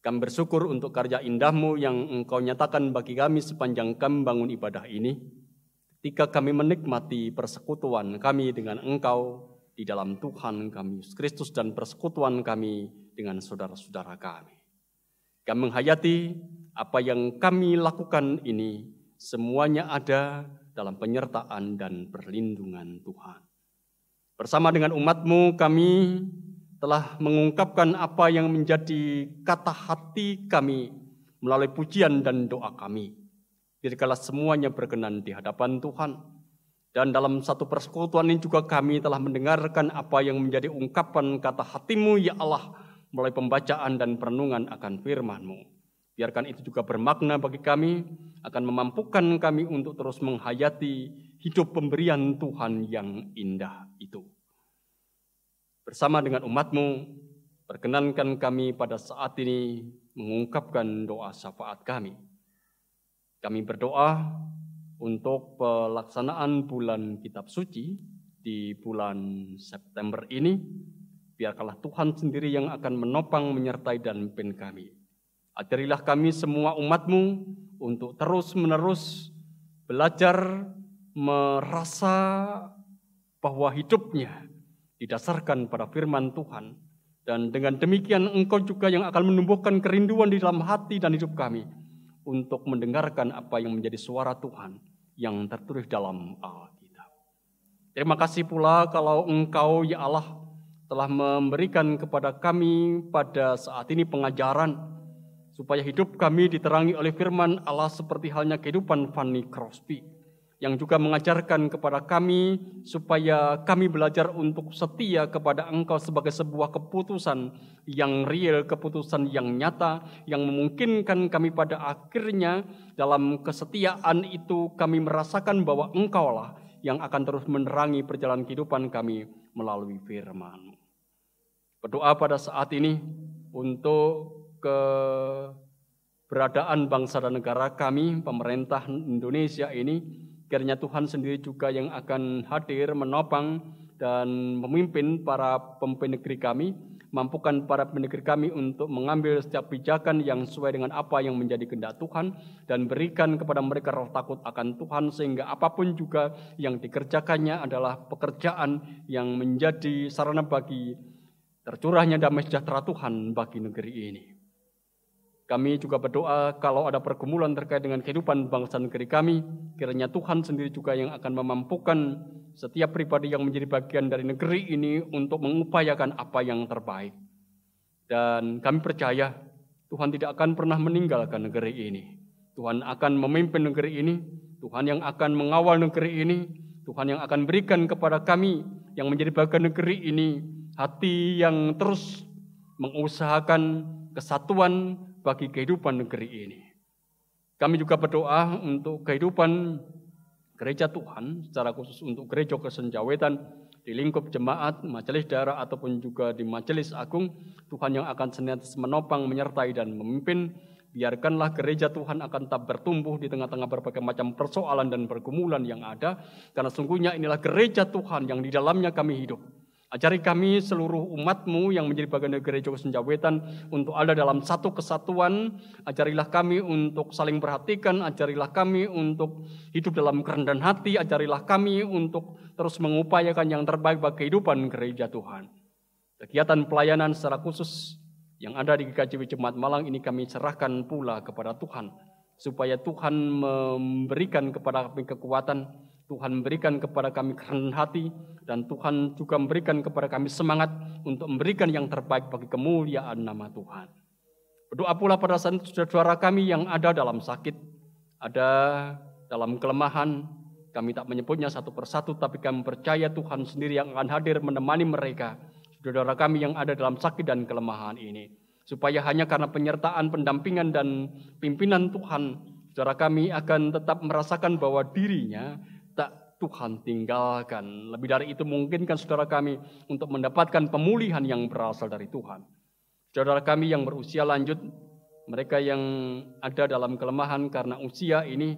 Speaker 2: Kami bersyukur untuk karya indah-Mu yang Engkau nyatakan bagi kami sepanjang kami bangun ibadah ini. Ketika kami menikmati persekutuan kami dengan Engkau di dalam Tuhan kami Yesus Kristus dan persekutuan kami dengan saudara-saudara kami. Kami menghayati apa yang kami lakukan ini semuanya ada dalam penyertaan dan perlindungan Tuhan. Bersama dengan umat-Mu kami telah mengungkapkan apa yang menjadi kata hati kami melalui pujian dan doa kami. Biarkanlah semuanya berkenan di hadapan Tuhan. Dan dalam satu persekutuan ini juga kami telah mendengarkan apa yang menjadi ungkapan kata hati-Mu ya Allah melalui pembacaan dan perenungan akan firman-Mu. Biarkan itu juga bermakna bagi kami, akan memampukan kami untuk terus menghayati hidup pemberian Tuhan yang indah itu. Bersama dengan umat-Mu, perkenankan kami pada saat ini mengungkapkan doa syafaat kami. Kami berdoa untuk pelaksanaan bulan Kitab Suci di bulan September ini. Biarkanlah Tuhan sendiri yang akan menopang, menyertai dan memimpin kami. Ajarilah kami semua umat-Mu untuk terus-menerus belajar merasa bahwa hidupnya didasarkan pada firman Tuhan. Dan dengan demikian Engkau juga yang akan menumbuhkan kerinduan di dalam hati dan hidup kami untuk mendengarkan apa yang menjadi suara Tuhan yang tertulis dalam Alkitab. Terima kasih pula kalau Engkau ya Allah telah memberikan kepada kami pada saat ini pengajaran supaya hidup kami diterangi oleh firman Allah seperti halnya kehidupan Fanny Crosby yang juga mengajarkan kepada kami supaya kami belajar untuk setia kepada Engkau sebagai sebuah keputusan yang real, keputusan yang nyata, yang memungkinkan kami pada akhirnya dalam kesetiaan itu kami merasakan bahwa Engkaulah yang akan terus menerangi perjalanan kehidupan kami melalui firman-Mu. Berdoa pada saat ini untuk keberadaan bangsa dan negara kami, pemerintah Indonesia ini, kiranya Tuhan sendiri juga yang akan hadir, menopang, dan memimpin para pemimpin negeri kami, mampukan para pemimpin negeri kami untuk mengambil setiap pijakan yang sesuai dengan apa yang menjadi kehendak Tuhan, dan berikan kepada mereka roh takut akan Tuhan, sehingga apapun juga yang dikerjakannya adalah pekerjaan yang menjadi sarana bagi tercurahnya damai sejahtera Tuhan bagi negeri ini. Kami juga berdoa kalau ada pergumulan terkait dengan kehidupan bangsa negeri kami, kiranya Tuhan sendiri juga yang akan memampukan setiap pribadi yang menjadi bagian dari negeri ini untuk mengupayakan apa yang terbaik. Dan kami percaya Tuhan tidak akan pernah meninggalkan negeri ini. Tuhan akan memimpin negeri ini, Tuhan yang akan mengawal negeri ini, Tuhan yang akan berikan kepada kami yang menjadi bagian negeri ini hati yang terus mengusahakan kesatuan bagi kehidupan negeri ini. Kami juga berdoa untuk kehidupan gereja Tuhan, secara khusus untuk gereja kesenjawetan di lingkup jemaat, majelis daerah ataupun juga di majelis agung. Tuhan yang akan senantiasa menopang, menyertai dan memimpin. Biarkanlah gereja Tuhan akan tetap bertumbuh di tengah-tengah berbagai macam persoalan dan pergumulan yang ada, karena sungguhnya inilah gereja Tuhan yang di dalamnya kami hidup. Ajari kami seluruh umat-Mu yang menjadi bagian dari gereja kesenjawetan untuk ada dalam satu kesatuan. Ajarilah kami untuk saling perhatikan, ajarilah kami untuk hidup dalam kerendahan hati, ajarilah kami untuk terus mengupayakan yang terbaik bagi kehidupan gereja Tuhan. Kegiatan pelayanan secara khusus yang ada di GKJW Jemaat Malang ini kami serahkan pula kepada Tuhan, supaya Tuhan memberikan kepada kami kekuatan, Tuhan memberikan kepada kami kerendahan hati, dan Tuhan juga memberikan kepada kami semangat untuk memberikan yang terbaik bagi kemuliaan nama Tuhan. Berdoa pula pada saudara-saudara kami yang ada dalam sakit, ada dalam kelemahan. Kami tak menyebutnya satu persatu, tapi kami percaya Tuhan sendiri yang akan hadir menemani mereka, saudara kami yang ada dalam sakit dan kelemahan ini. Supaya hanya karena penyertaan, pendampingan, dan pimpinan Tuhan, saudara kami akan tetap merasakan bahwa dirinya Tuhan tinggalkan. Lebih dari itu mungkinkan saudara kami untuk mendapatkan pemulihan yang berasal dari Tuhan. Saudara kami yang berusia lanjut, mereka yang ada dalam kelemahan karena usia ini,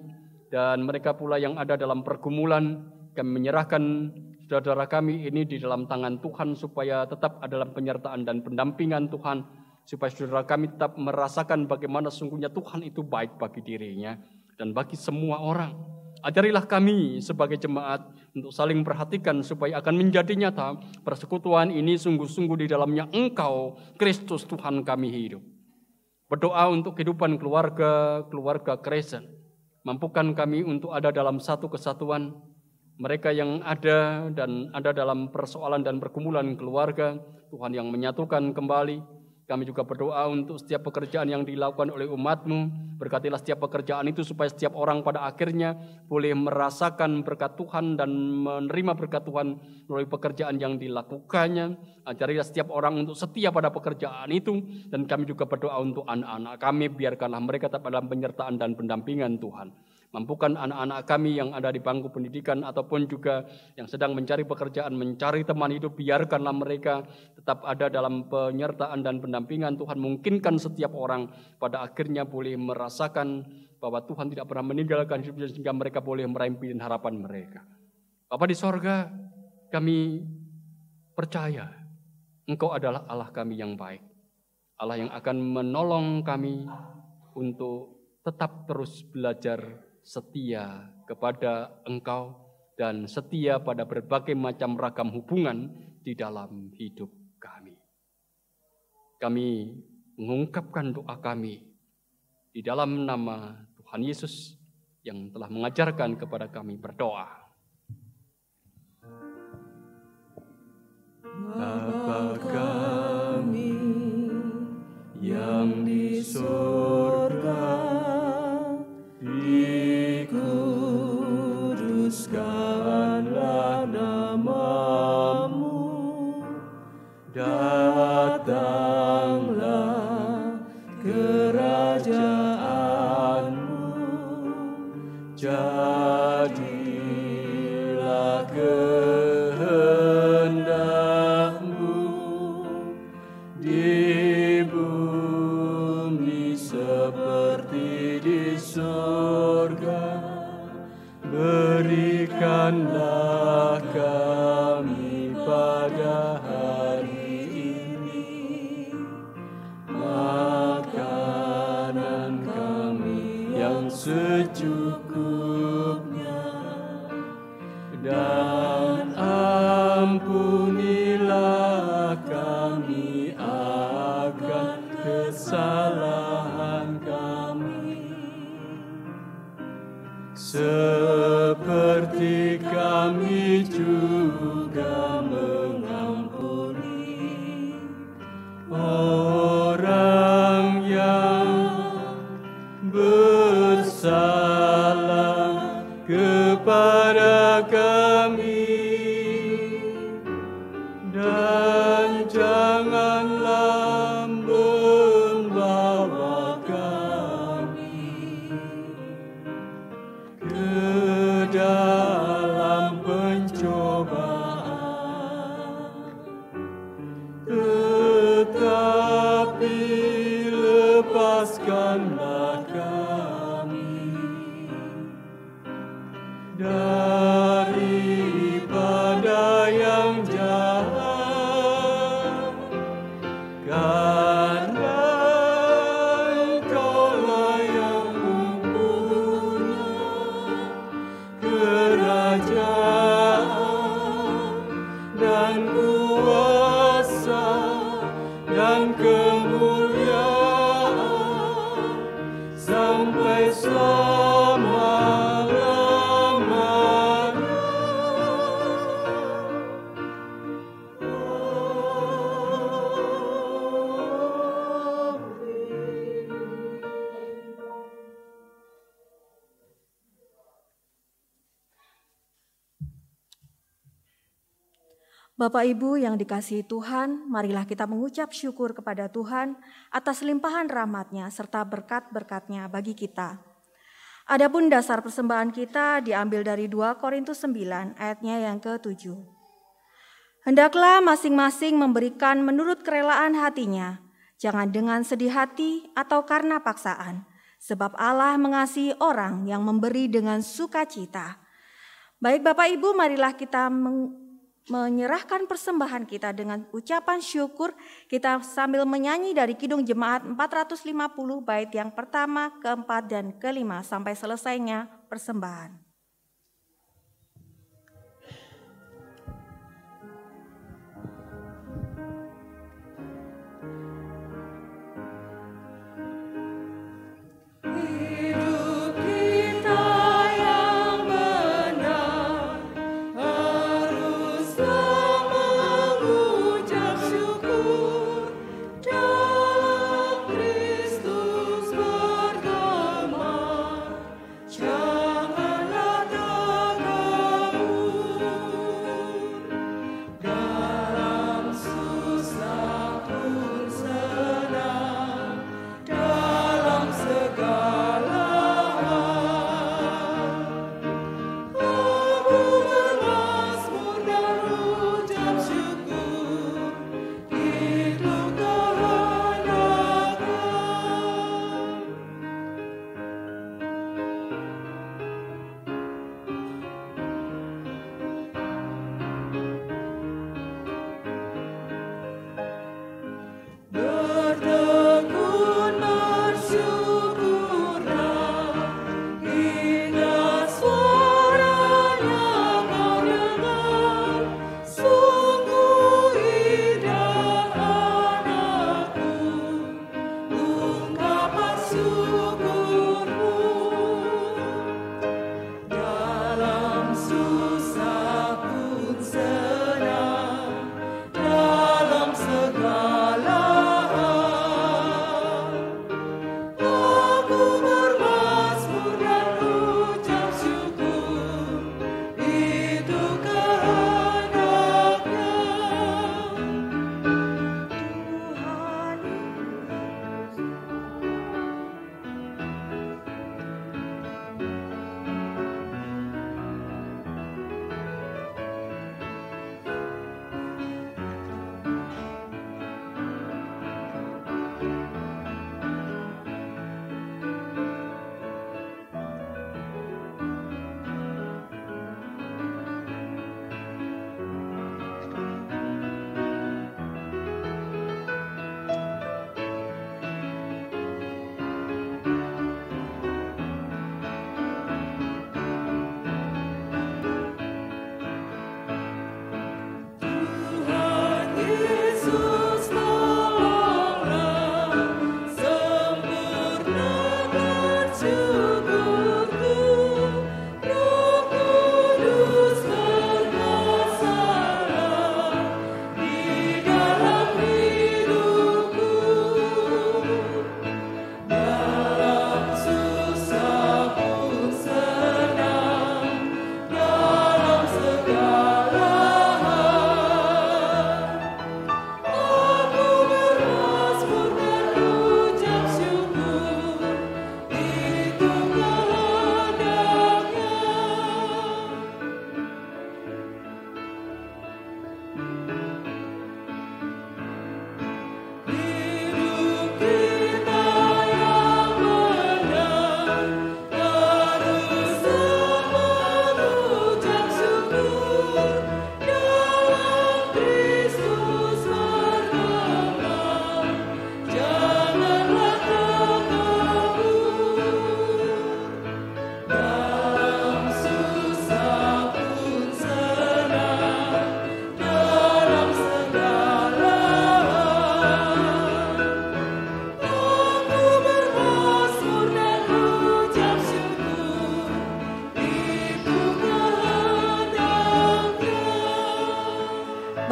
Speaker 2: dan mereka pula yang ada dalam pergumulan, kami menyerahkan saudara kami ini di dalam tangan Tuhan supaya tetap ada dalam penyertaan dan pendampingan Tuhan, supaya saudara kami tetap merasakan bagaimana sungguhnya Tuhan itu baik bagi dirinya dan bagi semua orang. Ajarilah kami sebagai jemaat untuk saling perhatikan supaya akan menjadi nyata persekutuan ini sungguh-sungguh di dalamnya Engkau, Kristus Tuhan kami hidup. Berdoa untuk kehidupan keluarga Kristen. Mampukan kami untuk ada dalam satu kesatuan. Mereka yang ada dan ada dalam persoalan dan pergumulan keluarga, Tuhan yang menyatukan kembali. Kami juga berdoa untuk setiap pekerjaan yang dilakukan oleh umat-Mu. Berkatilah setiap pekerjaan itu supaya setiap orang pada akhirnya boleh merasakan berkat Tuhan dan menerima berkat Tuhan melalui pekerjaan yang dilakukannya. Ajarilah setiap orang untuk setia pada pekerjaan itu. Dan kami juga berdoa untuk anak-anak kami. Biarkanlah mereka tetap dalam penyertaan dan pendampingan Tuhan. Mampukan anak-anak kami yang ada di bangku pendidikan ataupun juga yang sedang mencari pekerjaan, mencari teman hidup, biarkanlah mereka tetap ada dalam penyertaan dan pendampingan Tuhan. Mungkinkan setiap orang pada akhirnya boleh merasakan bahwa Tuhan tidak pernah meninggalkan hidupnya sehingga mereka boleh meraih impian harapan mereka. Bapa di sorga, kami percaya Engkau adalah Allah kami yang baik. Allah yang akan menolong kami untuk tetap terus belajar setia kepada Engkau dan setia pada berbagai macam ragam hubungan di dalam hidup kami. Kami mengungkapkan doa kami di dalam nama Tuhan Yesus yang telah mengajarkan kepada kami berdoa. Bapa kami yang di surga, dikuduskanlah nama-Mu, datanglah kerajaan-Mu, jadilah kehendak-Mu di bumi seperti di surga. Berikanlah kami pada hari ini makanan kami yang secukupnya, dan ampunilah kami akan kesalahan kami, seperti kami juga mengampuni orang yang bersalah kepada kami, dan janganlah membawa kami ke dalam pencobaan, tetapi lepaskanlah kami daripada yang jahat, karena Engkau-lah yang mempunyai kerajaan dan kuasa dan kemuliaan sampai selama-lamanya.
Speaker 7: Bapak Ibu yang dikasihi Tuhan, marilah kita mengucap syukur kepada Tuhan atas limpahan rahmat-Nya serta berkat-berkat-Nya bagi kita. Adapun dasar persembahan kita diambil dari 2 Korintus 9 ayatnya yang ke-7. Hendaklah masing-masing memberikan menurut kerelaan hatinya, Jangan dengan sedih hati atau karena paksaan, sebab Allah mengasihi orang yang memberi dengan sukacita. Baik Bapak Ibu, marilah kita menyerahkan persembahan kita dengan ucapan syukur. Kita sambil menyanyi dari Kidung Jemaat 450 bait yang pertama, keempat, dan kelima sampai selesainya persembahan.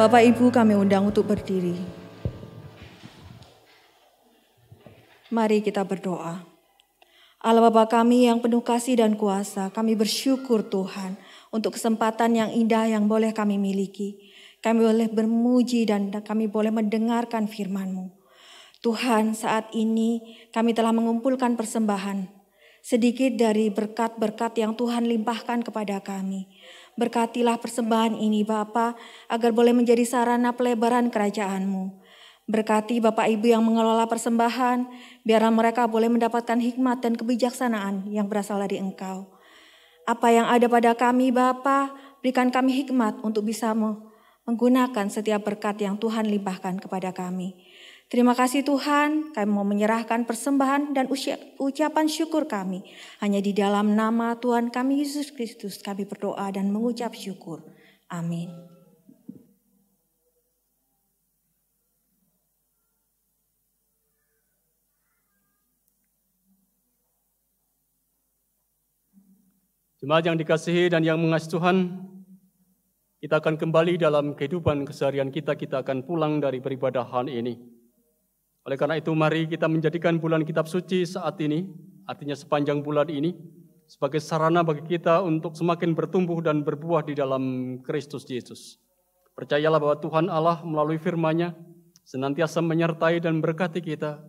Speaker 7: Bapak Ibu kami undang untuk berdiri. Mari kita berdoa. Allah Bapa kami yang penuh kasih dan kuasa, kami bersyukur Tuhan untuk kesempatan yang indah yang boleh kami miliki. Kami boleh bermuji dan kami boleh mendengarkan firman-Mu. Tuhan, saat ini kami telah mengumpulkan persembahan sedikit dari berkat-berkat yang Tuhan limpahkan kepada kami. Berkatilah persembahan ini Bapa, agar boleh menjadi sarana pelebaran kerajaan-Mu. Berkati Bapak Ibu yang mengelola persembahan, biarlah mereka boleh mendapatkan hikmat dan kebijaksanaan yang berasal dari Engkau. Apa yang ada pada kami Bapa, berikan kami hikmat untuk bisa menggunakan setiap berkat yang Tuhan limpahkan kepada kami. Terima kasih Tuhan, kami mau menyerahkan persembahan dan ucapan syukur kami. Hanya di dalam nama Tuhan kami Yesus Kristus kami berdoa dan mengucap syukur. Amin.
Speaker 2: Jemaat yang dikasihi dan yang mengasihi Tuhan, kita akan kembali dalam kehidupan keseharian kita akan pulang dari peribadahan ini. Oleh karena itu, mari kita menjadikan bulan Kitab Suci saat ini, artinya sepanjang bulan ini, sebagai sarana bagi kita untuk semakin bertumbuh dan berbuah di dalam Kristus Yesus. Percayalah bahwa Tuhan Allah melalui firman-Nya senantiasa menyertai dan berkati kita,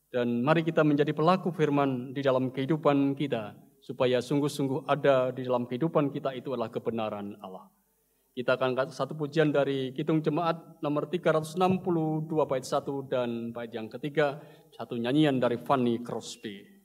Speaker 2: dan mari kita menjadi pelaku firman di dalam kehidupan kita, supaya sungguh-sungguh ada di dalam kehidupan kita itu adalah kebenaran Allah. Kita akan angkat satu pujian dari Kidung Jemaat nomor 362 bait 1 dan bait yang ketiga, satu nyanyian dari Fanny Crosby.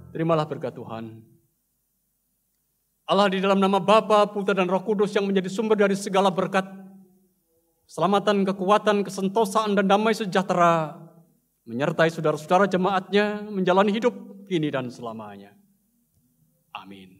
Speaker 2: Terimalah berkat Tuhan. Allah di dalam nama Bapa, Putra dan Roh Kudus yang menjadi sumber dari segala berkat, keselamatan, kekuatan, kesentosaan dan damai sejahtera menyertai saudara-saudara jemaatnya menjalani hidup kini dan selamanya. Amin.